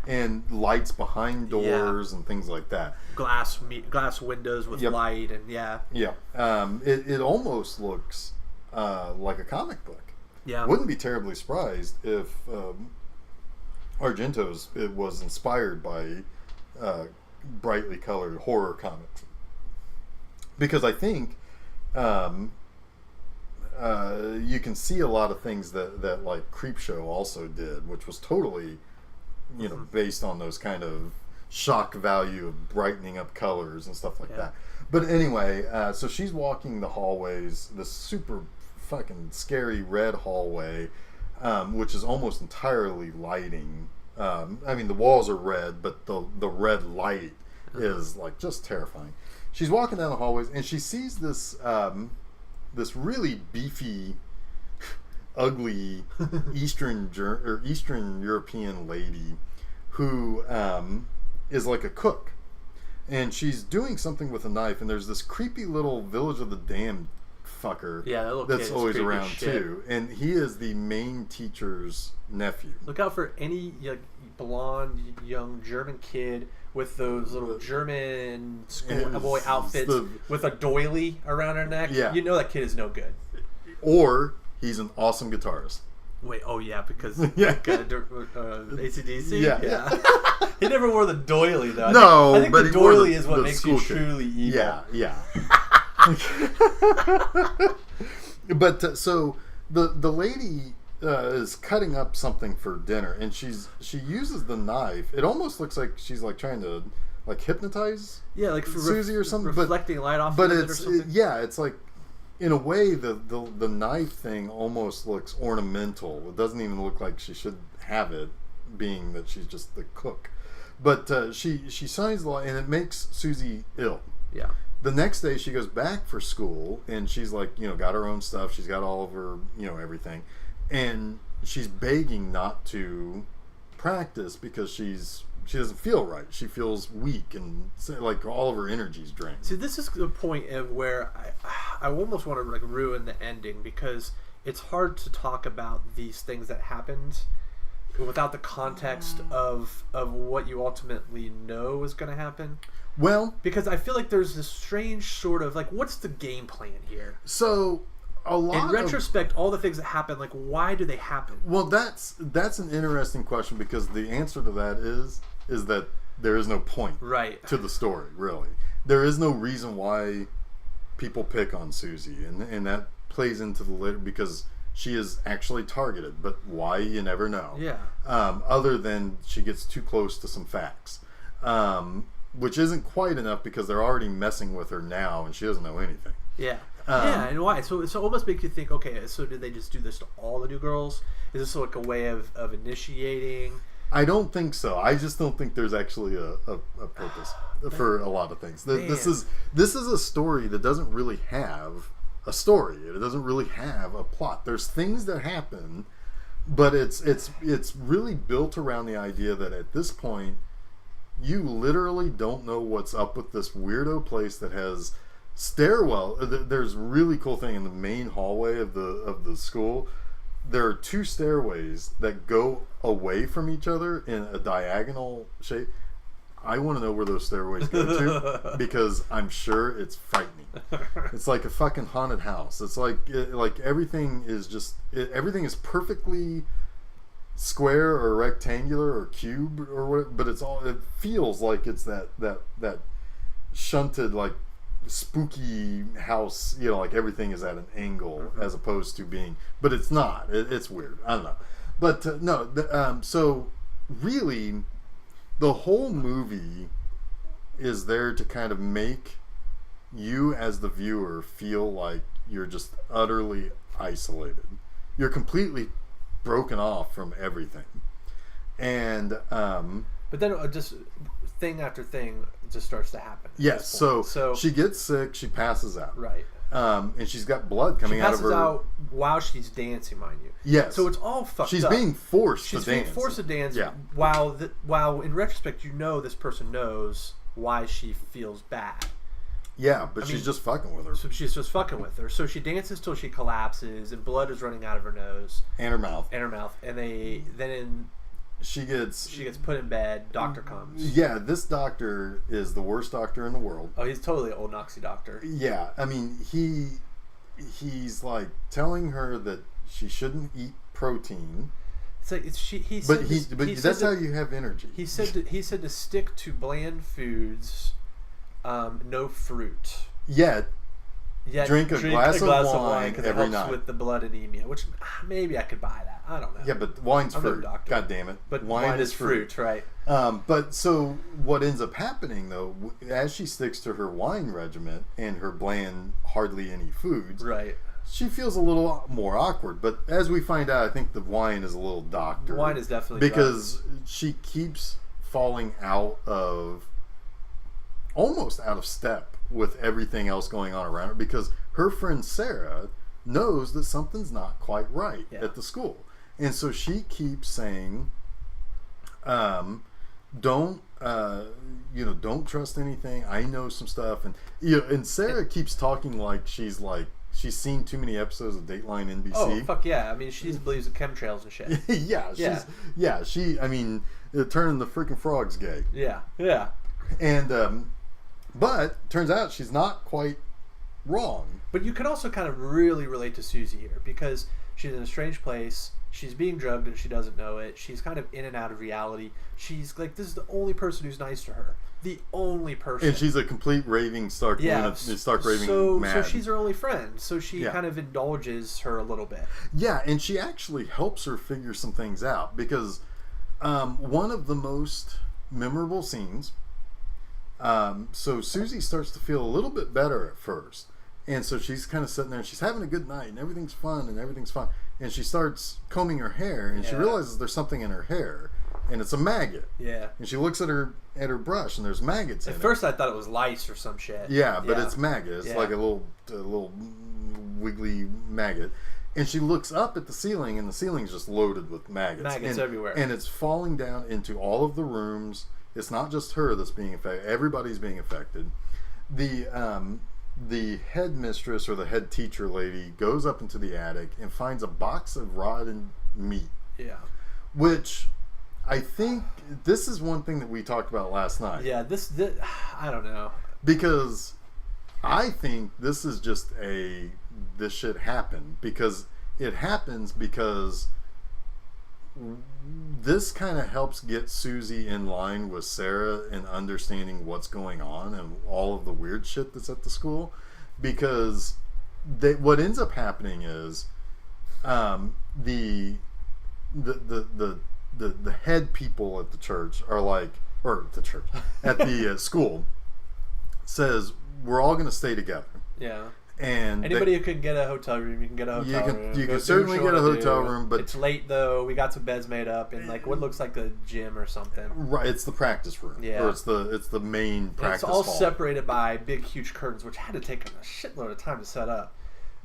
and lights behind doors and things like that. Glass windows with light and It almost looks like a comic book. Yeah, Wouldn't be terribly surprised if Argento's, it was inspired by brightly colored horror comics. Because I think you can see a lot of things that like Creepshow also did, which was totally, you know, based on those kind of shock value of brightening up colors and stuff like that. But anyway, so she's walking the hallways, this super fucking scary red hallway, which is almost entirely lighting. I mean, the walls are red, but the red light is like just terrifying. She's walking down the hallways and she sees this this really beefy, ugly Eastern European lady who is like a cook, and she's doing something with a knife. And there's this creepy little Village of the Damned fucker that's always around too, and he is the main teacher's nephew. Look out for any blonde young German kid with those little German schoolboy outfits with a doily around her neck. Yeah. You know that kid is no good. Or he's an awesome guitarist. Wait, oh yeah, because AC/DC? Yeah. He never wore the doily though. I think but the doily is what makes you truly evil. Yeah. But so the lady is cutting up something for dinner, and she uses the knife. It almost looks like she's like trying to like hypnotize for Suzy or something, reflecting light off but of it or something. it's like, in a way, the knife thing almost looks ornamental. It doesn't even look like she should have it, being that she's just the cook. But she signs the law, and it makes Suzy ill. Yeah. The next day, she goes back for school, and she's like, got her own stuff. She's got all of her, everything, and she's begging not to practice because she doesn't feel right. She feels weak and like all of her energy's drained. See, this is the point of where I almost want to like ruin the ending, because it's hard to talk about these things that happened without the context of what you ultimately know is going to happen. Well, because I feel like there's this strange sort of like, what's the game plan here? So in retrospect, all the things that happen, like, why do they happen? Well, that's an interesting question, because the answer to that is that there is no point to the story, really. There is no reason why people pick on Suzy, and that plays into the later, because she is actually targeted, but why, you never know. Yeah. Other than she gets too close to some facts, which isn't quite enough, because they're already messing with her now, and she doesn't know anything. Yeah. And why? So it almost makes you think, okay, so did they just do this to all the new girls? Is this like a way of initiating? I don't think so. I just don't think there's actually a purpose for a lot of things. This is a story that doesn't really have a story. It doesn't really have a plot. There's things that happen, but it's really built around the idea that at this point, you literally don't know what's up with this weirdo place that has stairwell. There's a really cool thing in the main hallway of the school. There are two stairways that go away from each other in a diagonal shape. I want to know where those stairways go to, because I'm sure it's frightening. It's like a fucking haunted house. It's like everything is everything is perfectly square or rectangular or cube or what, but it feels like it's that shunted, like, spooky house, like everything is at an angle, as opposed to being, but it's not. It's weird. I don't know, but no. So really, the whole movie is there to kind of make you as the viewer feel like you're just utterly isolated. You're completely broken off from everything, and but then just thing after thing just starts to happen. Yes, so she gets sick, she passes out. Right. And she's got blood coming out of her. She passes out while she's dancing, mind you. Yes. So it's all fucked up. She's being forced to dance. She's being forced to dance. Yeah. While in retrospect, this person knows why she feels bad. Yeah, but she's just fucking with her. So she's just fucking with her. So she dances till she collapses, and blood is running out of her nose and her mouth. And she gets put in bed. Doctor comes. Yeah, this doctor is the worst doctor in the world. Oh, he's totally an old Noxy doctor. Yeah, I mean, he's like telling her that she shouldn't eat protein. It's like he But said that's how you have energy. He said to stick to bland foods, no fruit. Yet drink a glass of wine because every it helps night with the blood anemia. Which maybe I could buy that. I don't know. Yeah, but wine's I'm no fruit. doctor. God damn it! But wine is fruit, right? But so what ends up happening though, as she sticks to her wine regimen and her bland, hardly any foods, right? She feels a little more awkward. But as we find out, I think the wine is a little doctored. Wine is definitely because she keeps falling almost out of step with everything else going on around her, because her friend Sarah knows that something's not quite right at the school, and so she keeps saying, don't trust anything. I know some stuff. And Sarah keeps talking like she's seen too many episodes of Dateline NBC. Oh, fuck yeah. I mean, she believes in chemtrails and shit. Turning the freaking frogs gay. Yeah. And but turns out she's not quite wrong. But you can also kind of really relate to Suzy here, because she's in a strange place. She's being drugged and she doesn't know it. She's kind of in and out of reality. She's like, this is the only person who's nice to her. The only person. And she's a complete raving Stark. Yeah. Stark raving mad. So she's her only friend. So she kind of indulges her a little bit. Yeah, and she actually helps her figure some things out, because one of the most memorable scenes. So Suzy starts to feel a little bit better at first. And so she's kind of sitting there and she's having a good night and everything's fun. And she starts combing her hair and she realizes there's something in her hair, and it's a maggot. Yeah. And she looks at her brush and there's maggots in it. At first I thought it was lice or some shit. Yeah, but it's maggot. It's like a little wiggly maggot. And she looks up at the ceiling, and the ceiling's just loaded with maggots. Maggots everywhere. And it's falling down into all of the rooms. It's not just her that's being affected. Everybody's being affected. The headmistress or the head teacher lady goes up into the attic and finds a box of rotten meat. Yeah. Which I think this is one thing that we talked about last night. Yeah, this I don't know. Because I think this is just this shit happened, because it happens because this kind of helps get Suzy in line with Sarah and understanding what's going on and all of the weird shit that's at the school, because what ends up happening is the head people at the church are like, or the church at the school says, we're all going to stay together. Yeah. And anybody who can get a hotel room, you can get a hotel room. You can certainly get a hotel room, but it's late though. We got some beds made up in like what looks like a gym or something. Right, it's the practice room. Yeah, or it's the main practice hall. It's all separated by big, huge curtains, which had to take a shitload of time to set up.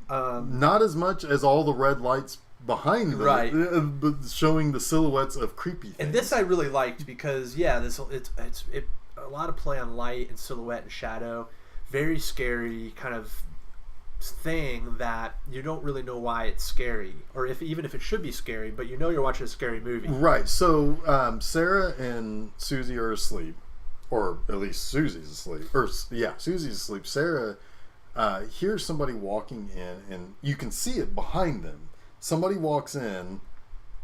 Not as much as all the red lights behind them, right? But showing the silhouettes of creepy things. And this I really liked because it's a lot of play on light and silhouette and shadow. Very scary kind of thing that you don't really know why it's scary, or even if it should be scary, but you know you're watching a scary movie. Right. So Sarah and Suzy are asleep, or at least Suzy's asleep. Suzy's asleep. Sarah hears somebody walking in, and you can see it behind them. Somebody walks in,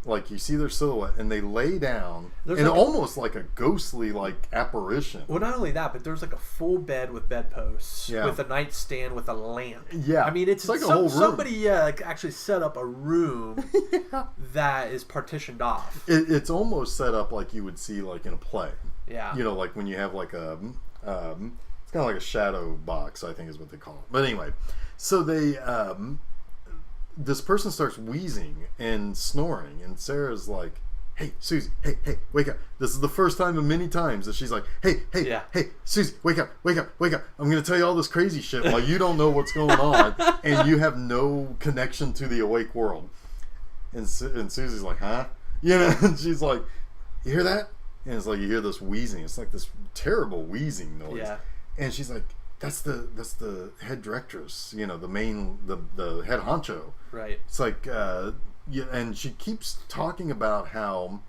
like you see their silhouette, and they lay down, almost like a ghostly apparition. Well, not only that, but there's like a full bed with bedposts, with a nightstand with a lamp. Yeah, I mean it's like a whole room. Somebody actually set up a room that is partitioned off. It's almost set up like you would see like in a play. Yeah, like when you have like a it's kind of like a shadow box, I think is what they call it. But anyway, so they this person starts wheezing and snoring, and Sarah's like, hey, Suzy, hey, wake up. This is the first time in many times that she's like, hey, Suzy, wake up. I'm going to tell you all this crazy shit while you don't know what's going on, and you have no connection to the awake world. And Suzy's like, huh? And she's like, you hear that? And it's like, you hear this wheezing. It's like this terrible wheezing noise. Yeah. And she's like, that's the head directress, the head honcho. Right. It's like, and she keeps talking about how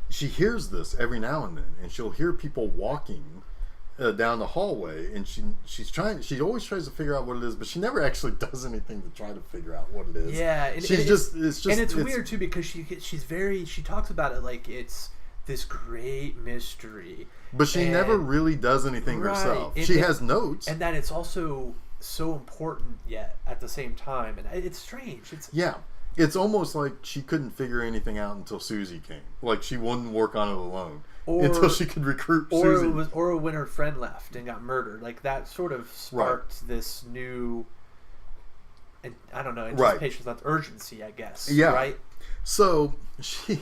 she hears this every now and then, and she'll hear people walking down the hallway, and she always tries to figure out what it is, but she never actually does anything to try to figure out what it is. Yeah, and it's weird too because she talks about it like it's this great mystery, but she never really does anything herself. She has notes, and that it's also so important yet at the same time, and it's strange. It's almost like she couldn't figure anything out until Suzy came. Like she wouldn't work on it alone until she could recruit Suzy. Or when her friend left and got murdered. Like that sort of sparked this new, I don't know, anticipation, not urgency, I guess. Yeah. Right. So she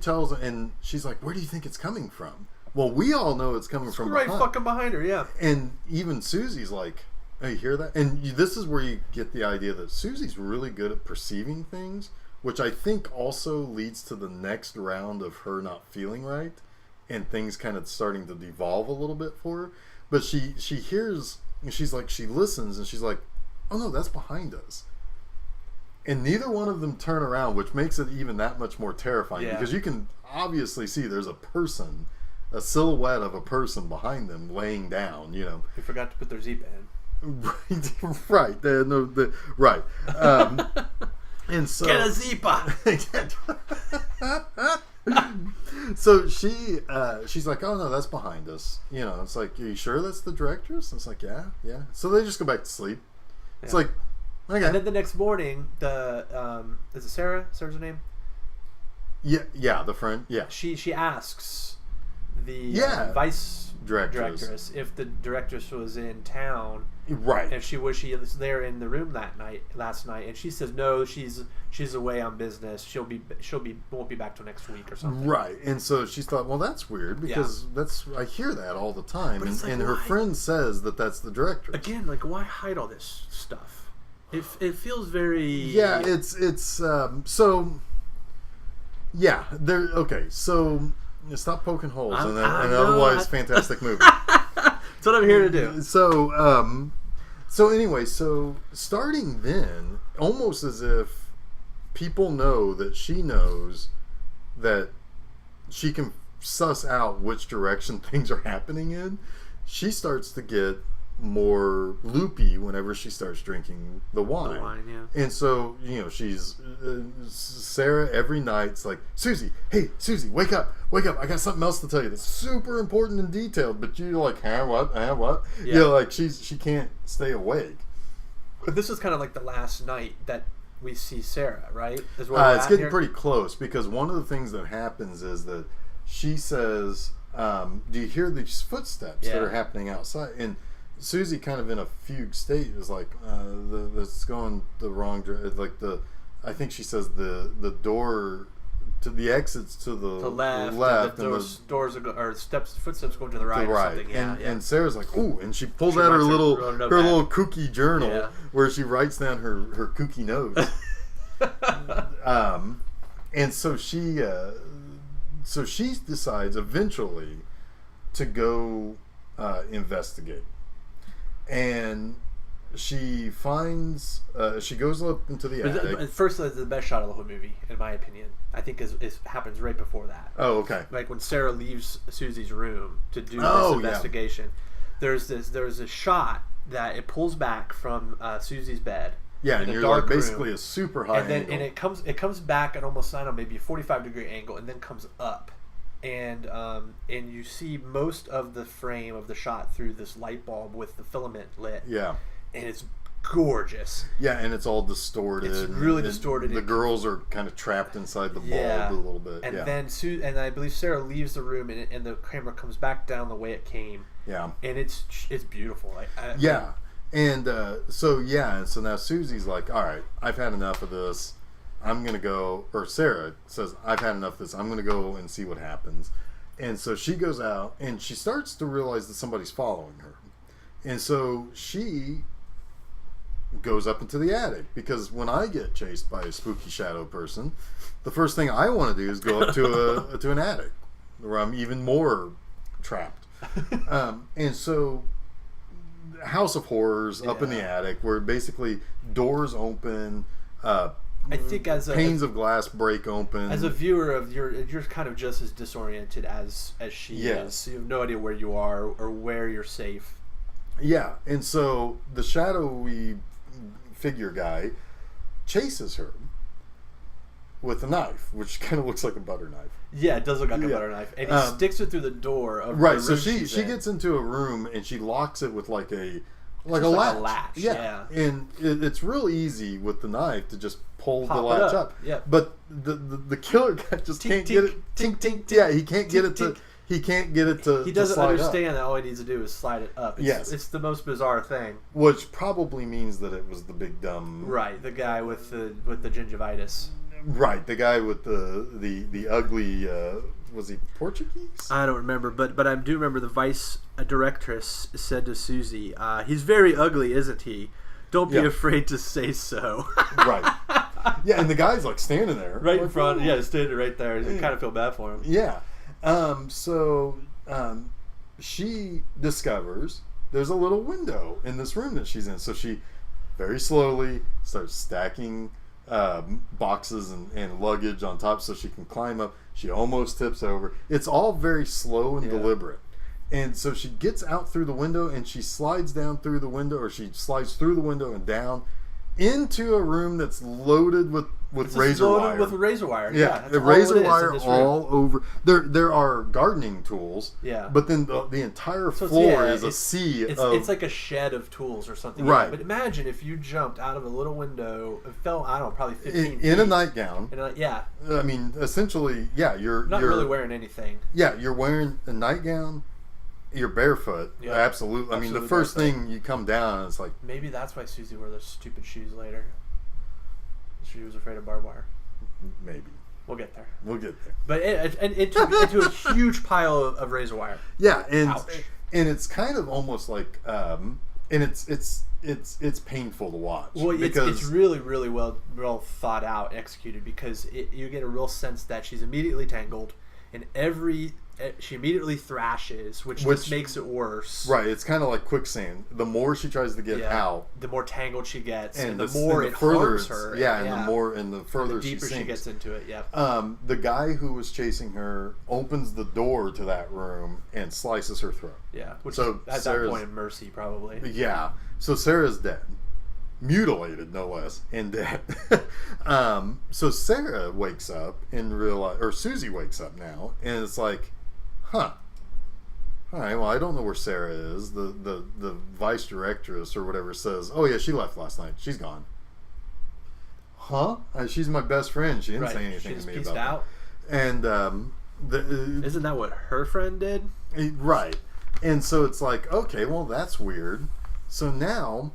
tells, and she's like, "Where do you think it's coming from?" Well, we all know it's coming from right behind. Fucking behind her, yeah. And even Suzy's like, "Hey, you hear that?" And this is where you get the idea that Suzy's really good at perceiving things, which I think also leads to the next round of her not feeling right, and things kind of starting to devolve a little bit for her. But she hears, and she's like, she listens, and she's like, "Oh no, that's behind us." And neither one of them turn around, which makes it even that much more terrifying, because you can obviously see there's a silhouette of a person behind them laying down, you know. They forgot to put their Zebra in. Right. Right. And so... Get a Zebra! So she's like, "Oh no, that's behind us." You know, it's like, "Are you sure that's the director's?" And it's like, yeah. So they just go back to sleep. It's like, okay. And then the next morning, is it Sarah? Sarah's her name? Yeah, the friend. Yeah. She asks the vice directress if the directress was in town, right? If she was there in the room last night, and she says no, she's away on business. She'll won't be back till next week or something. Right. And so she thought, well, that's weird because I hear that all the time, and her friend says that's the directress. Again, like, why hide all this stuff? It feels very it's so yeah. There. Okay, so. Stop poking holes in an otherwise fantastic movie. That's what I'm here to do. So anyway, starting then, almost as if people know that she knows that she can suss out which direction things are happening in, she starts to get more loopy whenever she starts drinking the wine. And so, you know, she's Sarah every night's like, "Suzy, hey, Suzy, wake up, I got something else to tell you that's super important and detailed." But you're like, what? Yeah. You know, like she can't stay awake. But this is kind of like the last night that we see Sarah, right? It's getting pretty close, because one of the things that happens is that she says, "Do you hear these footsteps that are happening outside?" And Suzy, kind of in a fugue state, is like, "That's going the wrong direction." Like I think she says the door to the exits to the left, and the doors footsteps going to the right. Or something. And Sarah's like, "Ooh!" And she pulls out her little kooky journal where she writes down her kooky notes. And so she decides eventually to go investigate. And she finds she goes up into the attic. First, the best shot of the whole movie, in my opinion, I think is happens right before that. Oh, okay. Like when Sarah leaves Suzy's room to do this investigation, there's a shot that it pulls back from Suzy's bed. Yeah, and you're like basically a super high angle. And it comes back at almost, I don't know, maybe a 45-degree angle, and then comes up. And you see most of the frame of the shot through this light bulb with the filament lit. Yeah. And it's gorgeous. Yeah, and it's all distorted. It's really distorted. The girls are kind of trapped inside the bulb a little bit. And then and I believe Sarah leaves the room, and the camera comes back down the way it came. Yeah. And it's beautiful. And so now Suzy's like, "All right, I've had enough of this. I'm going to go," or Sarah says, "I've had enough of this. I'm going to go and see what happens." And so she goes out, and she starts to realize that somebody's following her. And so she goes up into the attic, because when I get chased by a spooky shadow person, the first thing I want to do is go up to an attic where I'm even more trapped. And so House of Horrors up in the attic, where basically doors open, I think as a panes of glass break open. As a viewer of you're kind of just as disoriented as she is. So you have no idea where you are or where you're safe. Yeah, and so the shadowy figure guy chases her with a knife, which kind of looks like a butter knife. Yeah, it does look like a butter knife, and he sticks it through the door of right. the So room she gets into a room and she locks it with like a like a latch. Yeah, and it's real easy with the knife to just pull Pop the it latch up. up. Yeah. But the killer guy just Tink, can't tink, get it. tink, tink, Yeah, he can't get tink, it to. tink. He can't get it to. He doesn't slide understand up. that all he needs to do is slide it up. It's the most bizarre thing. Which probably means that it was the big dumb. Right, the guy with the gingivitis. Right, the guy with the ugly. Was he Portuguese? I don't remember, but I do remember the vice directress said to Suzy, "He's very ugly, isn't he? Don't be afraid to say so." Right. Yeah, and the guy's like standing there, right like, in front. "Oh." Yeah, standing right there. You kind of feel bad for him. Yeah. So she discovers there's a little window in this room that she's in. So she very slowly starts stacking boxes and luggage on top so she can climb up. She almost tips over. It's all very slow and deliberate. And so she gets out through the window and she slides down through the window, or she slides through the window and down into a room that's loaded with razor wire. With razor wire. Yeah, the razor wire all over. There are gardening tools. Yeah. But then the entire floor is a sea of. It's like a shed of tools or something. Right. Yeah, but imagine if you jumped out of a little window and fell, I don't know, probably 15 feet. In a nightgown. Yeah. I mean, essentially, yeah, you're not really wearing anything. Yeah, you're wearing a nightgown. You're barefoot. Yeah. Absolutely. I mean, the first thing you come down, it's like... Maybe that's why Suzy wore those stupid shoes later. She was afraid of barbed wire. Maybe. We'll get there. But into a huge pile of razor wire. Yeah, and Ouch. And it's kind of almost like... and it's painful to watch. Well, it's really, really well thought out, executed, because you get a real sense that she's immediately tangled, and she immediately thrashes, which just makes it worse. Right, it's kind of like quicksand. The more she tries to get out, the more tangled she gets, and the more more it harms her. Yeah, and the further the deeper she gets into it. Yeah. The guy who was chasing her opens the door to that room and slices her throat. Yeah, which so is, at that point, mercy probably. Yeah, so Sarah's dead. Mutilated, no less, and dead. So Sarah wakes up and realize, or Suzy wakes up now, and it's like, huh. All right. Well, I don't know where Sarah is. The vice directress or whatever says, "Oh yeah, she left last night. She's gone." Huh? She's my best friend. She didn't say anything to me about out. That. And isn't that what her friend did? Right. And so it's like, okay, well that's weird. So now,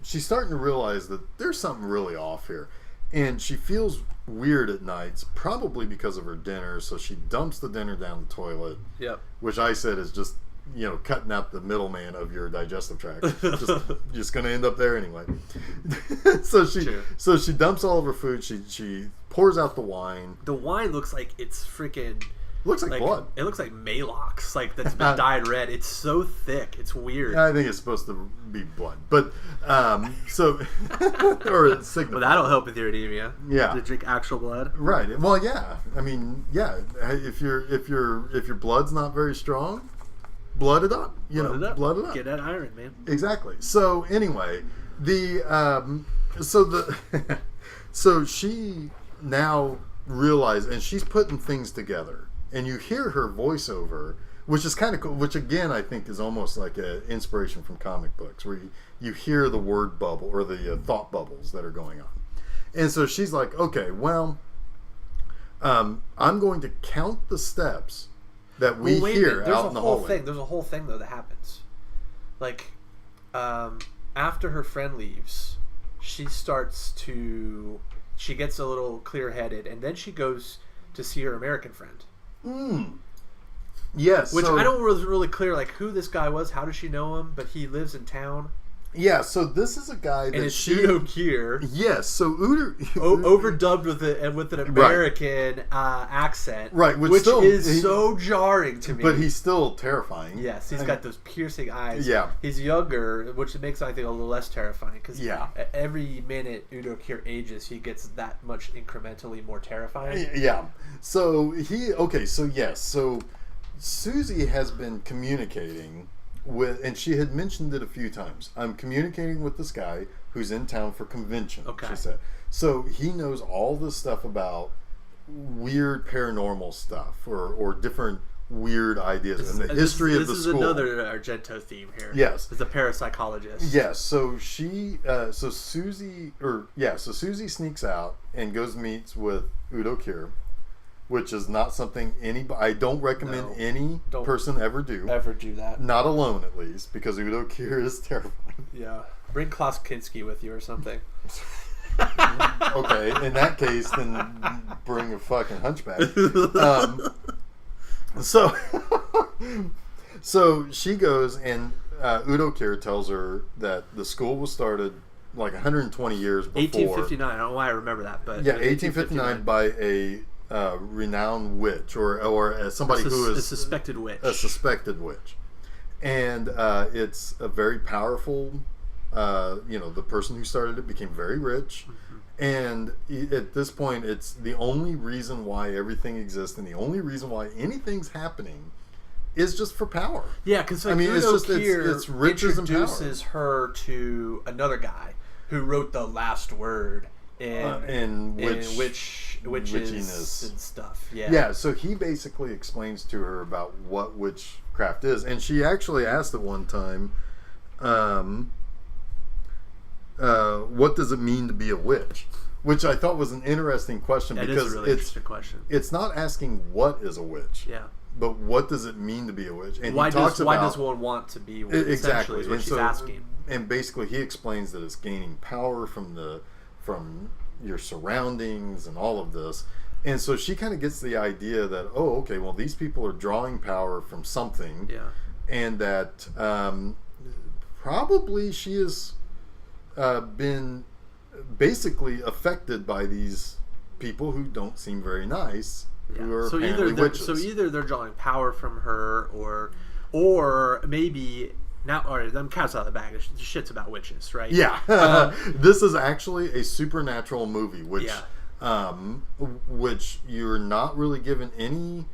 she's starting to realize that there's something really off here, and she feels weird at nights, probably because of her dinner. So she dumps the dinner down the toilet. Yep. Which I said is just, cutting out the middleman of your digestive tract. just going to end up there anyway. So she dumps all of her food. She pours out the wine. The wine looks like it's freaking. Looks like blood. It looks like Malox, that's been dyed red. It's so thick. It's weird. I think it's supposed to be blood, but so or it's signified. Well, that'll help with your anemia. Yeah, to drink actual blood. Right. Well, yeah. I mean, yeah. If your blood's not very strong, blood it up. Blood it up. Get that iron, man. Exactly. So anyway, so she now realizes, and she's putting things together. And you hear her voiceover, which is kind of cool, which again I think is almost like an inspiration from comic books, where you hear the word bubble or the thought bubbles that are going on. And so she's like, okay, well, I'm going to count the steps that we hear out in the hallway. There's a whole thing, though, that happens. After her friend leaves, she gets a little clear-headed, and then she goes to see her American friend. Yes. Which I don't really clear, who this guy was. How does she know him? But he lives in town. Yeah, so this is a guy that and it's Udo Kier. Yes, so Udo overdubbed with an American accent, right? Which still, is so jarring to me. But he's still terrifying. Yes, he's got those piercing eyes. Yeah, he's younger, which makes I think a little less terrifying because yeah, every minute Udo Kier ages, he gets that much incrementally more terrifying. Yeah. So so Suzy has been communicating with, and she had mentioned it a few times. I'm communicating with this guy who's in town for convention. Okay. She said. So he knows all this stuff about weird paranormal stuff or different weird ideas and the history of the school. This is another Argento theme here. Yes. It's a parapsychologist. Yes. So Suzy sneaks out and goes meets with Udo Kier, which is not something I don't recommend any person ever do. Ever do that. Not alone, at least, because Udo Kier is terrifying. Yeah. Bring Klaus Kinski with you or something. Okay, in that case, then bring a fucking hunchback. So she goes, and Udo Kier tells her that the school was started like 120 years before. 1859. I don't know why I remember that, but yeah, 1859 by a renowned witch or somebody who is a suspected witch. A suspected witch, and it's a very powerful. The person who started it became very rich, and at this point, it's the only reason why everything exists, and the only reason why anything's happening is just for power. Yeah, because Udo Kier it's riches introduces her to another guy who wrote the last word in witchiness and stuff. Yeah. Yeah. So he basically explains to her about what witchcraft is, and she actually asked at one time, "What does it mean to be a witch?" Which I thought was an interesting question because is a really interesting question. It's not asking what is a witch. Yeah. But what does it mean to be a witch? And why does one want to be one? Exactly is what she's asking. And basically, he explains that it's gaining power from your surroundings and all of this. And so she kind of gets the idea that these people are drawing power from something. Yeah. And that probably she has been basically affected by these people who don't seem very nice. Yeah. Who are apparently witches. So either they're drawing power from her, or maybe now. All right, I'm cat's out of the bag. This shit's about witches, right? Yeah. This is actually a supernatural movie, which you're not really given any.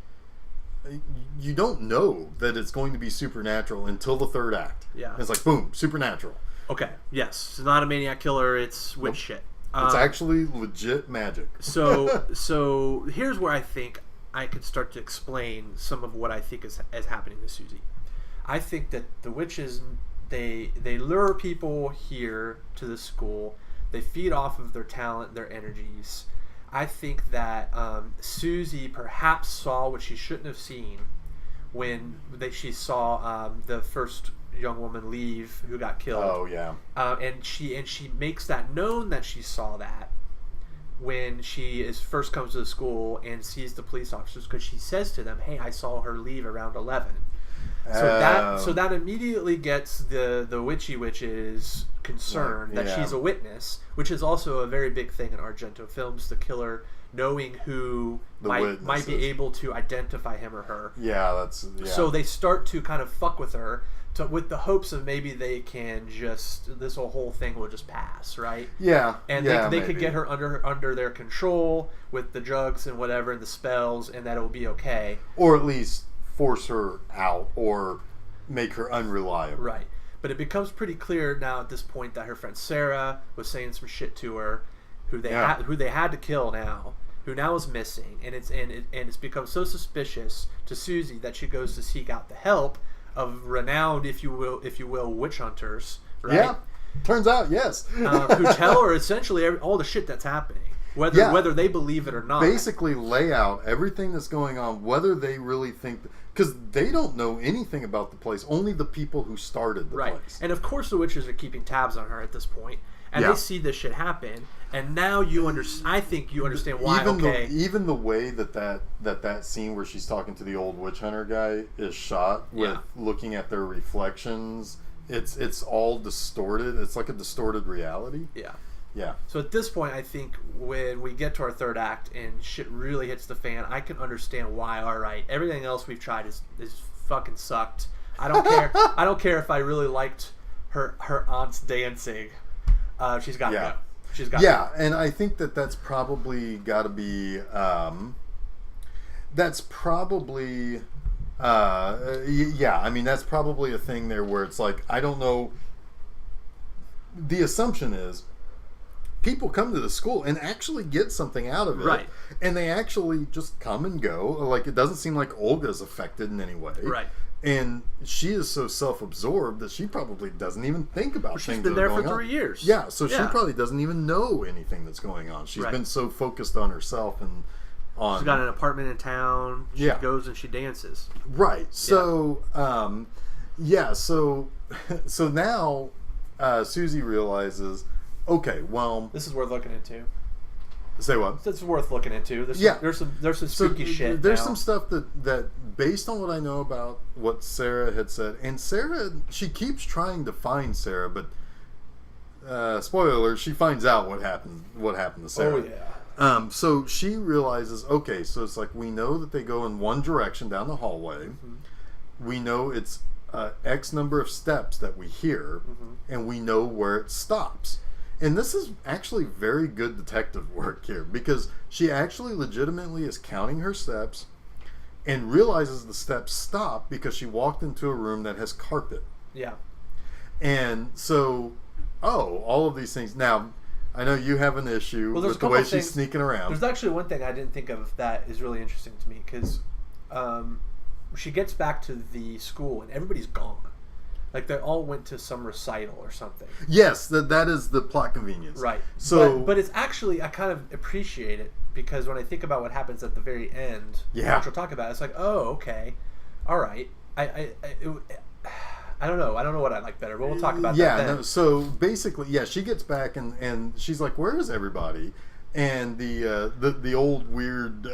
You don't know that it's going to be supernatural until the third act. Yeah. It's like boom, supernatural. Okay. Yes, it's not a maniac killer. It's witch shit. It's actually legit magic. So here's where I think I could start to explain some of what I think is happening to Suzy. I think that the witches, they lure people here to the school. They feed off of their talent, their energies. I think that Suzy perhaps saw what she shouldn't have seen when she saw the first young woman leave who got killed. Oh yeah. And she makes that known that she saw that when she first comes to the school and sees the police officers, because she says to them, "Hey, I saw her leave around 11." So that immediately gets the witches concerned that she's a witness, which is also a very big thing in Argento films. The killer knowing who might be able to identify him or her. Yeah, So they start to kind of fuck with her. With the hopes of maybe they can this whole thing will just pass, right? Yeah, and they could get her under their control with the drugs and whatever and the spells, and that it will be okay. Or at least force her out or make her unreliable. Right, but it becomes pretty clear now at this point that her friend Sarah was saying some shit to her, who they had to kill now, who now is missing, and it's become so suspicious to Suzy that she goes to seek out the help of renowned, if you will, witch hunters, right? Yeah, turns out, yes. Who tell her essentially all the shit that's happening, whether they believe it or not. Basically, lay out everything that's going on, whether they really think, because they don't know anything about the place. Only the people who started the place. And of course, the witches are keeping tabs on her at this point, and they see this shit happen. And now I think you understand why. Even the way that scene where she's talking to the old witch hunter guy is shot with looking at their reflections It's all distorted. It's like a distorted reality. Yeah. Yeah. So at this point, I think when we get to our third act and shit really hits the fan, I can understand why. All right, everything else we've tried is fucking sucked. I don't care. I don't care if I really liked her aunt's dancing. She's got to go. She's got. Yeah, and I think that's probably got to be. That's probably. Yeah, I mean that's probably a thing there where it's like I don't know. The assumption is people come to the school and actually get something out of it, right? And they actually just come and go. Like it doesn't seem like Olga's affected in any way, right? And she is so self-absorbed that she probably doesn't even think about things. She's been there for 3 on. years. Yeah, so she probably doesn't even know anything that's going on. She's been so focused on herself and on. She's got an apartment in town. She goes and she dances. Right. So, so now Suzy realizes, okay, well, this is worth looking into. Say what? This is worth looking into. There's some spooky shit. There's now. some stuff that based on what I know about what Sarah had said, and Sarah, she keeps trying to find Sarah, but spoiler alert, she finds out what happened to Sarah. Oh yeah. So she realizes, okay, so it's like we know that they go in one direction down the hallway. Mm-hmm. We know it's X number of steps that we hear, and we know where it stops. And this is actually very good detective work here because she actually legitimately is counting her steps and realizes the steps stop because she walked into a room that has carpet. Yeah. And so, all of these things. Now, I know you have an issue with the way she's sneaking around. There's actually one thing I didn't think of that is really interesting to me because she gets back to the school and everybody's gone. Like they all went to some recital or something. Yes, that is the plot convenience. Right. So, but it's actually I kind of appreciate it because when I think about what happens at the very end, which we'll talk about, it's like, oh, okay, all right. I don't know. I don't know what I like better, but we'll talk about that then. So basically, she gets back and she's like, "Where is everybody?" And the old weird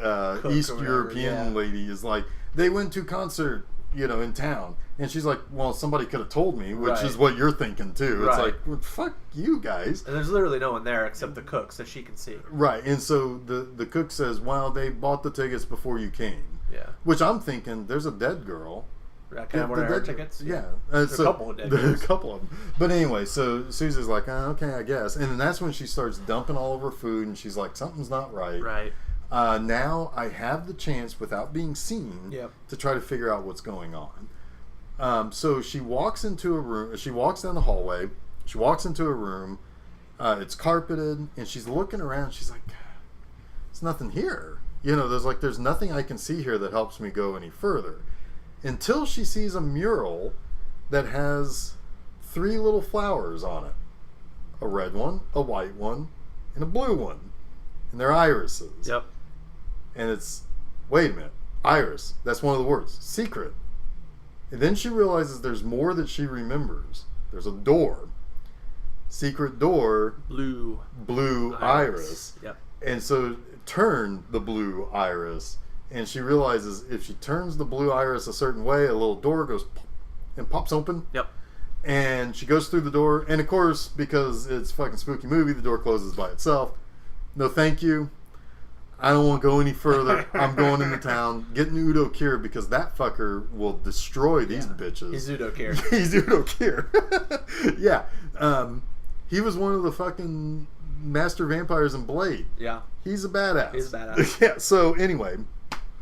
East European lady is like, "They went to concert." In town, and she's like, "Well, somebody could have told me," which is what you're thinking too. It's like, well, "Fuck you guys!" And there's literally no one there except the cook, so she can see. Right, and so the cook says, "Well, they bought the tickets before you came." Yeah. Which I'm thinking, there's a dead girl. Can I one of her tickets? Yeah. There's a couple of dead girls. A couple of them. But anyway, so Susie's like, okay, I guess, and then that's when she starts dumping all of her food, and she's like, something's not right. Right. Now I have the chance, without being seen, to try to figure out what's going on. So she walks into a room. She walks down the hallway. She walks into a room. It's carpeted, and she's looking around. She's like, "There's nothing here. There's nothing I can see here that helps me go any further." Until she sees a mural that has 3 little flowers on it: a red one, a white one, and a blue one, and they're irises. Yep. And it's, wait a minute, iris, that's one of the words, secret. And then she realizes there's more that she remembers. There's a door, secret door, blue iris. Yep. And so turn the blue iris, and she realizes if she turns the blue iris a certain way, a little door goes and pops open. Yep. And she goes through the door, and of course, because it's a fucking spooky movie, the door closes by itself. No, thank you. I don't want to go any further. I'm going into town, getting Udo Kier because that fucker will destroy these bitches. He's Udo Kier. He's Udo Kier. Yeah. He was one of the fucking master vampires in Blade. Yeah. He's a badass. He's a badass. Yeah, so anyway,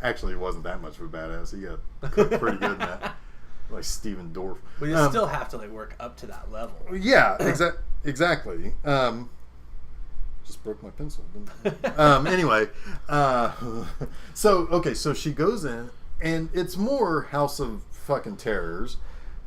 actually he wasn't that much of a badass. He got cooked pretty good in that. Like Steven Dorff. But you still have to work up to that level. Yeah, exactly. Just broke my pencil. Anyway, so she goes in, and it's more House of fucking Terrors,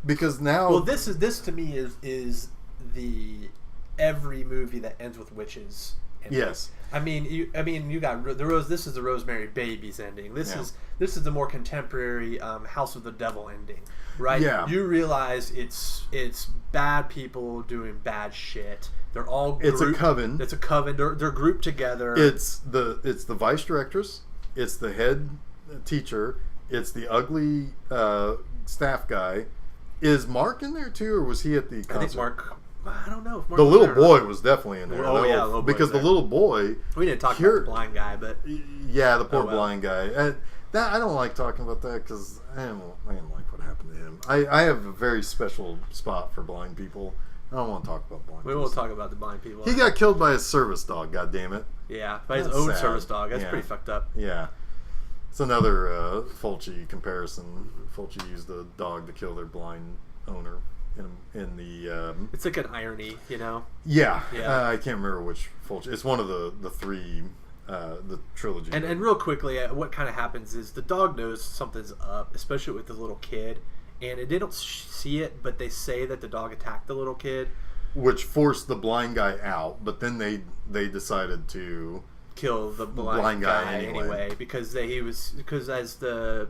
because now. Well, this to me is the every movie that ends with witches. Yes. I mean, you got the Rose. This is the Rosemary Babies ending. This is the more contemporary House of the Devil ending, right? Yeah. You realize it's bad people doing bad shit. They're all It's a coven. It's a coven. They're grouped together. It's the vice directress. It's the head teacher. It's the ugly staff guy, Is Mark in there too, or was he at the concert? I think Mark. I don't know if Mark The was little there or not. boy was definitely in there. Oh, yeah, the little boy because was the there. little boy. We didn't talk about the blind guy, but Yeah, the poor Oh, well. blind guy. That I don't like talking about that because I didn't like what happened to him. I have a very special spot for blind people. I don't want to talk about blind we people. won't talk about the blind people. He got killed by his service dog. God damn it. Yeah, by his That's own sad. service dog. That's Yeah. pretty fucked up. Yeah. It's another Fulci comparison. Fulci used a dog to kill their blind owner in the. It's like an irony, you know. Yeah. Yeah. I can't remember which Fulci. It's one of the three, the trilogy. And real quickly, what kind of happens is the dog knows something's up, especially with the little kid, and they don't see it, but they say that the dog attacked the little kid, which forced the blind guy out, but then they decided to kill the blind guy guy anyway. because as the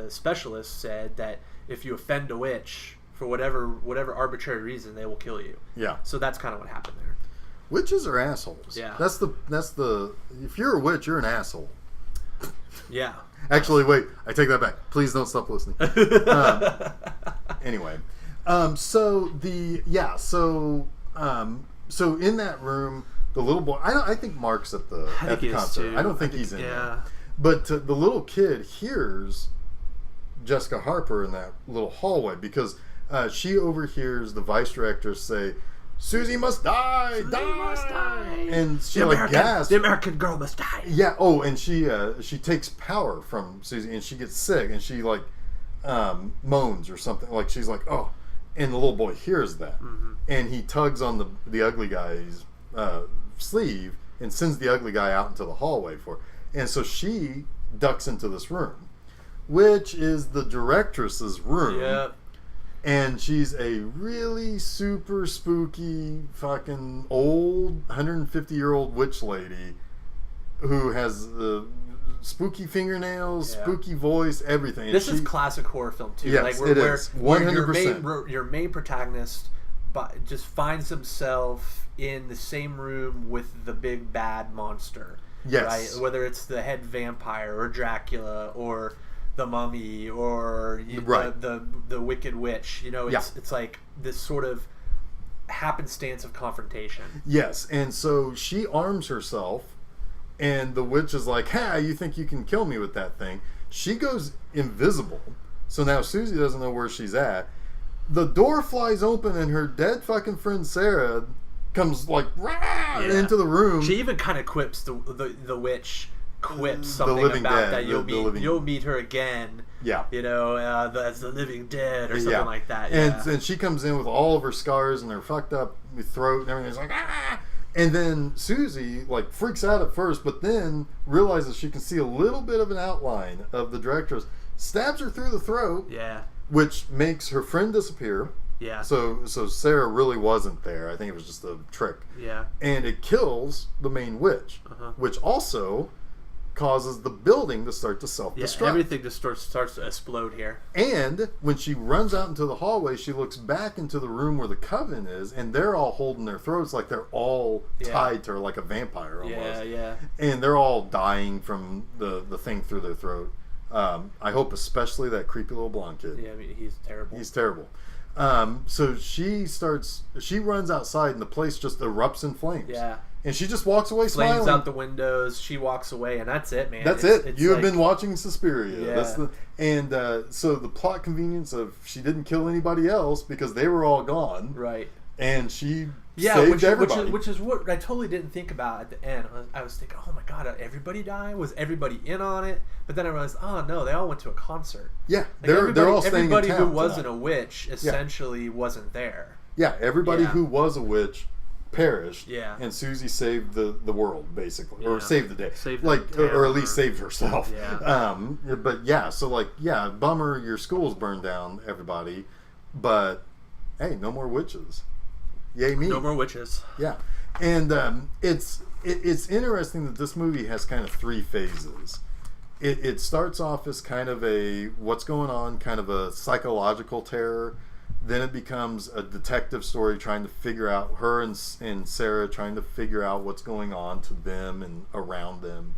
specialist said that if you offend a witch for whatever arbitrary reason, they will kill you. Yeah. So that's kind of what happened there. Witches are assholes. Yeah. That's the if you're a witch, you're an asshole. Yeah. Actually, wait, I take that back. Please don't stop listening. Anyway, so in that room, the little boy. I think Mark's at the concert. Too. I don't think he's in yeah. there. But the little kid hears Jessica Harper in that little hallway because she overhears the vice director say, "Suzy must die, must die. And she gasps. The American girl must die. Yeah. Oh, and she takes power from Suzy, and she gets sick, and she moans or something. Like she's like, "Oh," and the little boy hears that, and he tugs on the ugly guy's sleeve and sends the ugly guy out into the hallway for her. And so she ducks into this room, which is the directress's room. Yeah. And she's a really super spooky, fucking old 150-year-old witch lady who has spooky fingernails, Yeah. spooky voice, everything. This is classic horror film too. Yes, like it is. 100%. Your main protagonist just finds himself in the same room with the big bad monster. Yes. Right? Whether it's the head vampire or Dracula or the mummy or Right. the wicked witch. You know, it's like this sort of happenstance of confrontation. Yes, and so she arms herself, and the witch is like, "Hey, you think you can kill me with that thing?" She goes invisible, so now Suzy doesn't know where she's at. The door flies open, and her dead fucking friend Sarah comes like into the room. She even kind of quips the witch quips something living about dead, that living- you'll meet her again. Yeah. You know, as the living dead or something like that. And she comes in with all of her scars and her fucked up throat and everything. It's like, ah! And then Suzy like freaks out at first, but then realizes she can see a little bit of an outline of the directress, stabs her through the throat, Yeah. which makes her friend disappear. Yeah. So Sarah really wasn't there. I think it was just a trick. Yeah. And it kills the main witch, which also causes the building to start to self-destruct. Yeah, everything just starts to explode here. And when she runs out into the hallway, she looks back into the room where the coven is, and they're all holding their throats like they're all tied to her, like a vampire almost. Yeah, yeah. And they're all dying from the thing through their throat. I hope especially that creepy little blonde kid. Yeah, I mean, he's terrible. He's terrible. So she runs outside, and the place just erupts in flames. Yeah. And she just walks away Flames smiling. out the windows. She walks away, and that's it, man. That's it. It's You have like- been watching Suspiria. Yeah. So the plot convenience of she didn't kill anybody else because they were all gone, right. and she Yeah, saved everybody. which is what I totally didn't think about at the end. I was thinking, oh my god, did everybody die? Was everybody in on it? But then I realized, oh no, they all went to a concert. Yeah, Like they're all staying in everybody town who wasn't tonight. a witch essentially wasn't there. Yeah, everybody Yeah. who was a witch perished. Yeah. And Suzy saved the world basically, or Yeah. saved the day, Saved the like, town, or at least saved herself. Yeah. But yeah, so like, yeah, bummer, your school's burned down, everybody. But hey, no more witches. Yay me. No more witches. Yeah, and it's interesting that this movie has kind of three phases. It starts off as kind of a what's going on, kind of a psychological terror. Then it becomes a detective story trying to figure out her and Sarah trying to figure out what's going on to them and around them.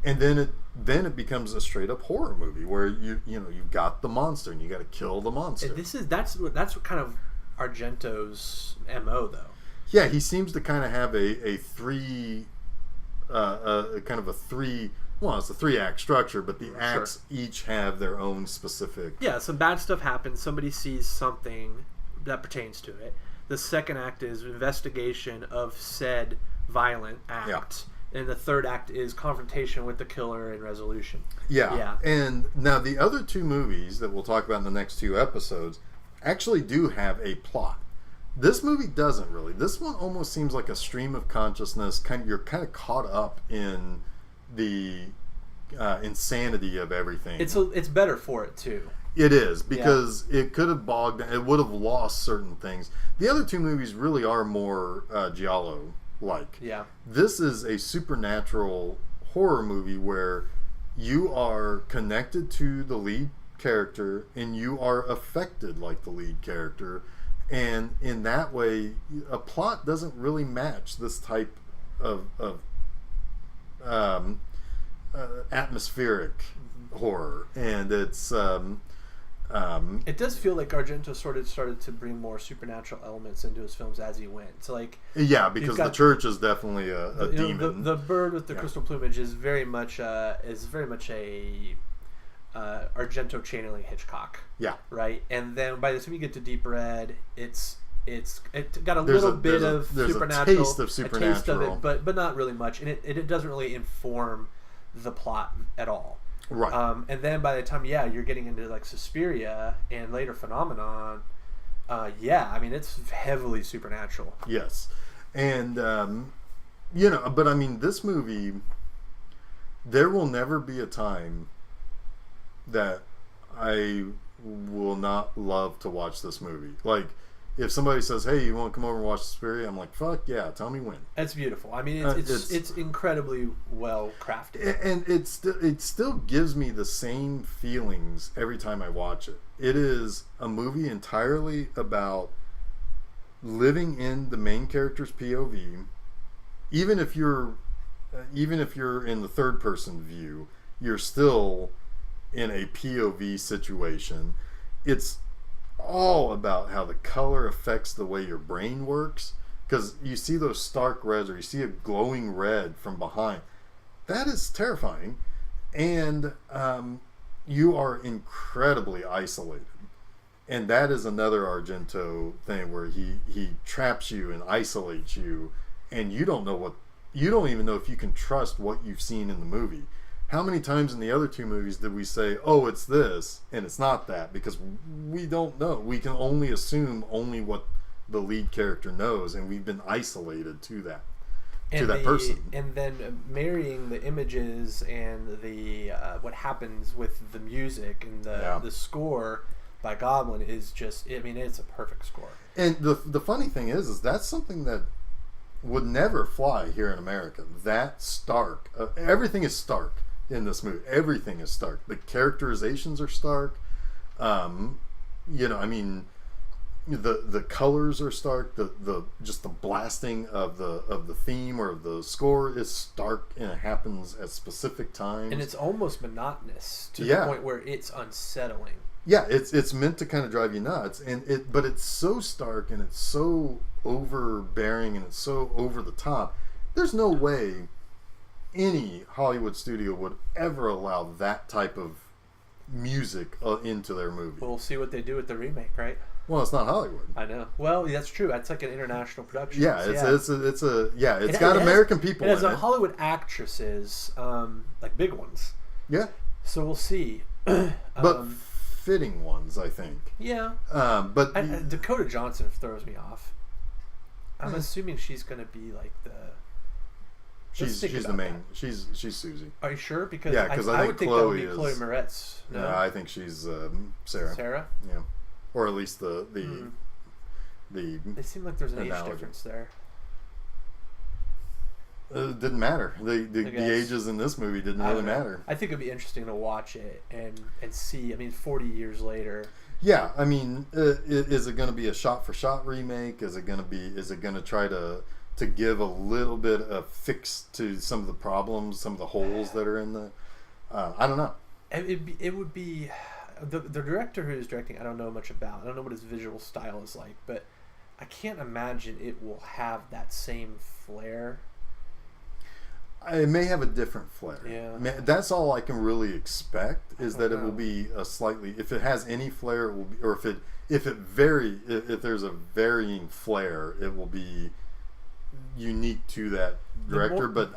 And then then it becomes a straight up horror movie where you've got the monster and you got to kill the monster. That's what kind of Argento's MO though. Yeah, he seems to kind of have a three, kind of a three. Well, it's a 3-act structure, but the acts each have their own specific. Yeah, some bad stuff happens. Somebody sees something that pertains to it. The second act is investigation of said violent act. Yeah. And the third act is confrontation with the killer and resolution. Yeah. And now the other 2 movies that we'll talk about in the next 2 episodes actually do have a plot. This movie doesn't really. This one almost seems like a stream of consciousness. You're kind of caught up in the insanity of everything. It's better for it too. It is, because it could have bogged down. It would have lost certain things. The other 2 movies really are more giallo-like. Yeah. This is a supernatural horror movie where you are connected to the lead character and you are affected like the lead character. And in that way, a plot doesn't really match this type of atmospheric horror, and it's it does feel like Argento sort of started to bring more supernatural elements into his films as he went. So like because the church is definitely a demon. The bird with the crystal plumage is very much a Argento channeling Hitchcock. Yeah. Right, and then by the time you get to Deep Red, it got a little bit of supernatural, a taste of supernatural, a taste of it, but not really much, and it doesn't really inform the plot at all. Right. And then by the time you're getting into like Suspiria and later Phenomenon, I mean it's heavily supernatural. Yes, and but I mean this movie, there will never be a time that I will not love to watch this movie. Like, if somebody says, "Hey, you want to come over and watch Suspiria?" I'm like, "Fuck yeah, tell me when." That's beautiful. I mean, it's incredibly well crafted, and it still gives me the same feelings every time I watch it. It is a movie entirely about living in the main character's POV. Even if you're in the third person view, you're still in a POV situation. It's all about how the color affects the way your brain works, because you see those stark reds or you see a glowing red from behind. That is terrifying, and you are incredibly isolated, and that is another Argento thing where he traps you and isolates you, and you don't even know if you can trust what you've seen in the movie. How many times in the other 2 movies did we say, "Oh, it's this," and it's not that, because we don't know. We can only assume only what the lead character knows, and we've been isolated to that person. And then marrying the images and the what happens with the music and the score by Goblin is just, I mean, it's a perfect score. And the funny thing is that's something that would never fly here in America. That stark. Everything is stark in this movie. Everything is stark. The characterizations are stark. I mean, the colors are stark. The just the blasting of the theme or of the score is stark, and it happens at specific times. And it's almost monotonous to the point where it's unsettling. Yeah, it's meant to kind of drive you nuts, but it's so stark and it's so overbearing and it's so over the top. There's no way any Hollywood studio would ever allow that type of music into their movie. We'll see what they do with the remake, right? Well, it's not Hollywood. I know. Well, that's true. That's like an international production. Yeah, it's got American people in it. It has Hollywood actresses, like big ones. Yeah. So we'll see. But fitting ones, I think. Yeah. But Dakota Johnson throws me off. I'm assuming she's going to be like the. She's the main. That. She's Suzy. Are you sure? Because I would think Chloe that would be Chloe Moretz. No, I think she's Sarah. Sarah. Yeah, or at least the. It seemed like there's an age difference there. It didn't matter. The ages in this movie didn't really matter. I think it'd be interesting to watch it and see. I mean, 40 years later. Yeah, I mean, is it going to be a shot-for-shot remake? Is it going to try to give a little bit of fix to some of the problems, some of the holes that are in the? I don't know. It would be the director who is directing. I don't know much about. I don't know what his visual style is like, but I can't imagine it will have that same flair. It may have a different flair. Yeah. That's all I can really expect is that it will be a slightly, if it has any flair, it will be, or if there's a varying flair, it will be unique to that director. But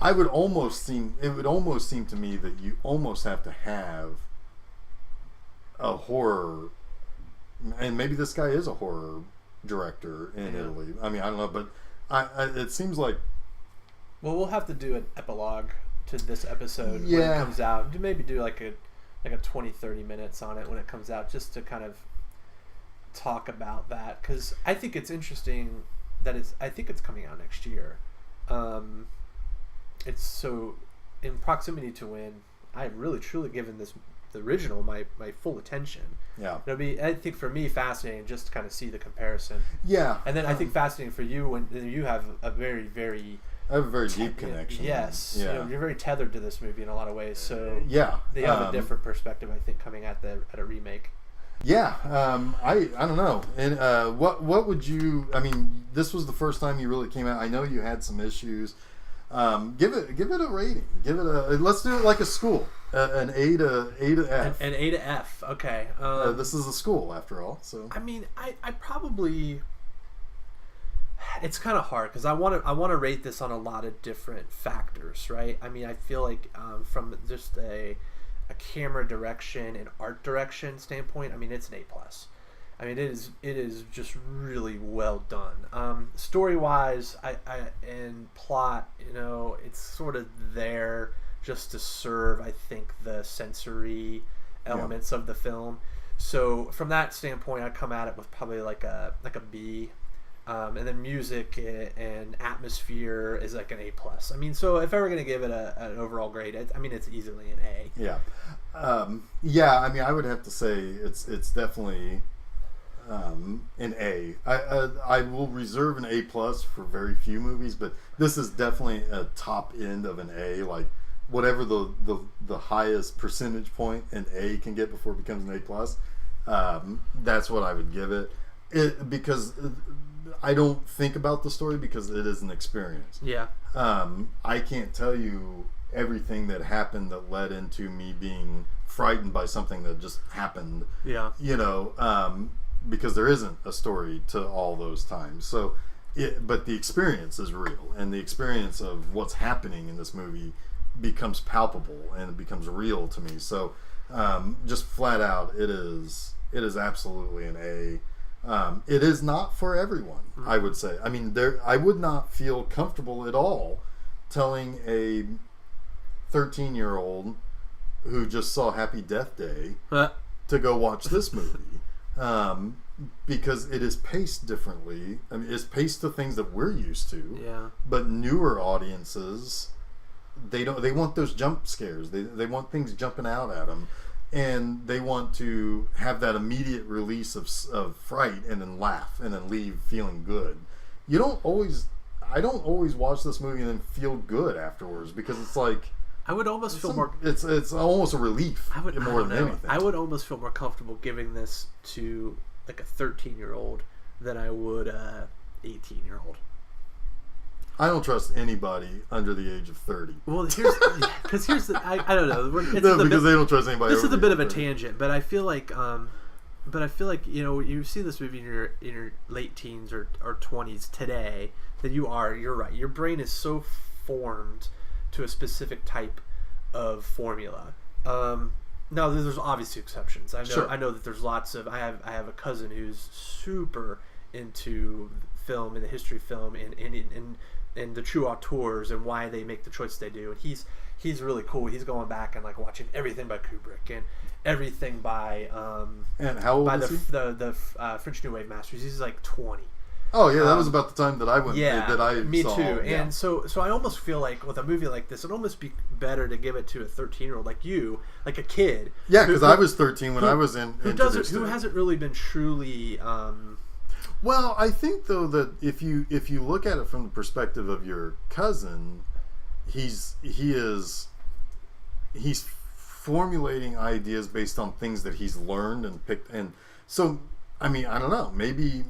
it would almost seem to me that you almost have to have a horror, and maybe this guy is a horror director in Italy. I mean, I don't know, but it seems like. Well, we'll have to do an epilogue to this episode when it comes out. Maybe do like a 20, 30 minutes on it when it comes out, just to kind of talk about that, because I think it's interesting that I think it's coming out next year. It's so in proximity to when I've really truly given the original my full attention. Yeah, it'll be, I think, for me, fascinating just to kind of see the comparison. Yeah, and then I think fascinating for you when you have a very, very I have a very deep connection. Yes, yeah. You're very tethered to this movie in a lot of ways. So yeah, they have a different perspective, I think, coming at a remake. Yeah, I don't know. And what would you? I mean, this was the first time you really came out. I know you had some issues. Give it a rating. Give it a. Let's do it like a school. An A to F. An A to F. Okay. This is a school after all. So I mean, I probably. It's kind of hard because I want to rate this on a lot of different factors, right? I mean, I feel like from just a camera direction and art direction standpoint, I mean, it's an A+. I mean, it is just really well done. Story wise, and plot, it's sort of there just to serve, I think, the sensory elements of the film. So from that standpoint, I'd come at it with probably like a B. And then music and atmosphere is like an A+. I mean, so if I were going to give it an overall grade, I mean, it's easily an A. Yeah. Yeah, I mean, I would have to say it's definitely an A. I will reserve an A+ for very few movies, but this is definitely a top end of an A. Like, whatever the highest percentage point an A can get before it becomes an A+, that's what I would give it. Because I don't think about the story because it is an experience. Yeah. I can't tell you everything that happened that led into me being frightened by something that just happened. Yeah. Because there isn't a story to all those times. So, but the experience is real, and the experience of what's happening in this movie becomes palpable and it becomes real to me. So, just flat out, it is absolutely an A. It is not for everyone, I would say. I mean, I would not feel comfortable at all telling a 13-year-old who just saw Happy Death Day to go watch this movie, because it is paced differently. I mean, it's paced to things that we're used to. Yeah. But newer audiences, they want those jump scares. They want things jumping out at them. And they want to have that immediate release of fright and then laugh and then leave feeling good. I don't always watch this movie and then feel good afterwards, because it's like I would almost feel more. It's almost a relief more than anything. I would almost feel more comfortable giving this to like a 13-year-old than I would a 18-year-old. I don't trust anybody under the age of 30. Well, here's the I don't know. Because they don't trust anybody. This is a bit of a tangent, but I feel like you see this movie in your late teens or 20s today, that you're right. Your brain is so formed to a specific type of formula. Now there's obviously exceptions. I know Sure. I know that there's lots of. I have a cousin who's super into film and the history of film and the true auteurs and why they make the choices they do, and he's really cool. He's going back and like watching everything by Kubrick and everything by and how old is he? the French New Wave masters. He's like 20. Oh yeah, that was about the time that I went. Yeah, that I me saw. too. Yeah. And so I almost feel like with a movie like this, it'd almost be better to give it to a 13-year-old like you, like a kid. Yeah, because I was 13 when I was who hasn't really been truly. Well, I think though that if you look at it from the perspective of your cousin, he is he's formulating ideas based on things that he's learned and picked. And so, I mean, I don't know. Maybe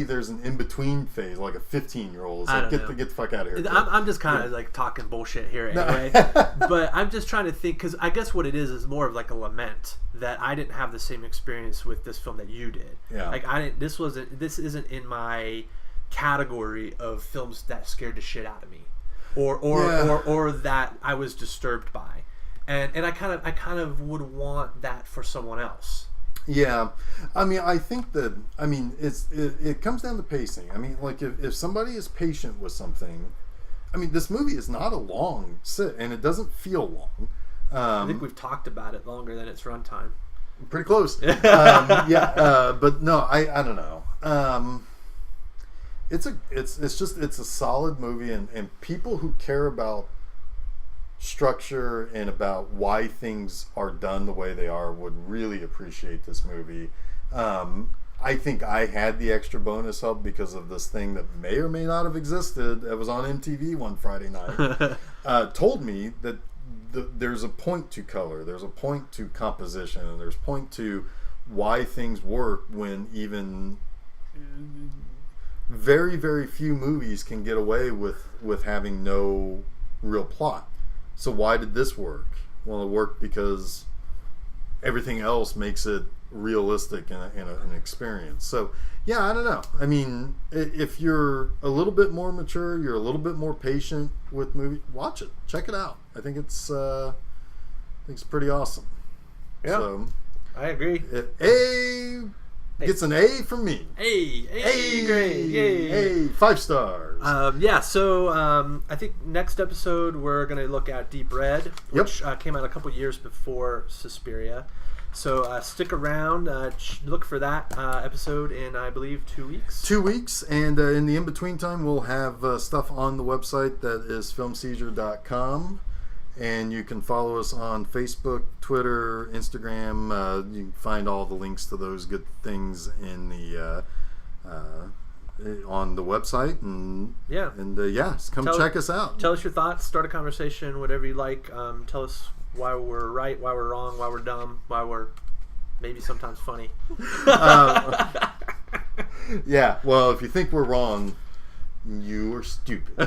there's an in between phase, like a 15-year-old is like, get the fuck out of here. I'm just kind of like talking bullshit here anyway. But I'm just trying to think, because I guess what it is more of like a lament that I didn't have the same experience with this film that you did. Yeah. Like this isn't in my category of films that scared the shit out of me, or that I was disturbed by, and I kind of would want that for someone else. Yeah, I mean, I think that, I mean, it comes down to pacing. I mean, like, if somebody is patient with something, I mean, this movie is not a long sit, and it doesn't feel long. I think we've talked about it longer than its runtime. Pretty close. But no, I don't know. It's a solid movie, and people who care about structure and about why things are done the way they are would really appreciate this movie. I think I had the extra bonus help because of this thing that may or may not have existed that was on MTV one Friday night. Told me that there's a point to color, there's a point to composition, and there's a point to why things work when even very, very few movies can get away with having no real plot. So why did this work? Well, it worked because everything else makes it realistic and an experience. So, yeah, I don't know. I mean, if you're a little bit more mature, you're a little bit more patient with movies, watch it. Check it out. I think it's pretty awesome. Yeah, so, I agree. Gets an A from me. A grade. Yay. 5 stars. So I think next episode we're going to look at Deep Red, which came out a couple years before Suspiria. So stick around, look for that episode in, I believe, 2 weeks. 2 weeks, and in the in-between time, we'll have stuff on the website that is filmseizure.com. And you can follow us on Facebook, Twitter, Instagram. You can find all the links to those good things in the on the website. And check us out. Tell us your thoughts. Start a conversation. Whatever you like. Tell us why we're right, why we're wrong, why we're dumb, why we're maybe sometimes funny. Yeah. Well, if you think we're wrong, you are stupid.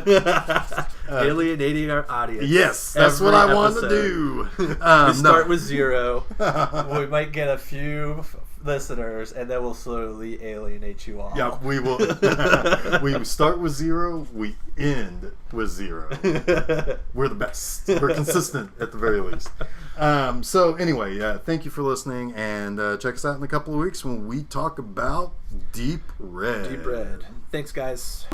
Alienating our audience. Yes, that's what I want to do. We start with 0. We might get a few listeners, and then we'll slowly alienate you all. Yeah, we will. We start with 0. We end with 0. We're the best. We're consistent at the very least. So anyway, thank you for listening, and check us out in a couple of weeks when we talk about Deep Red. Deep Red. Thanks, guys.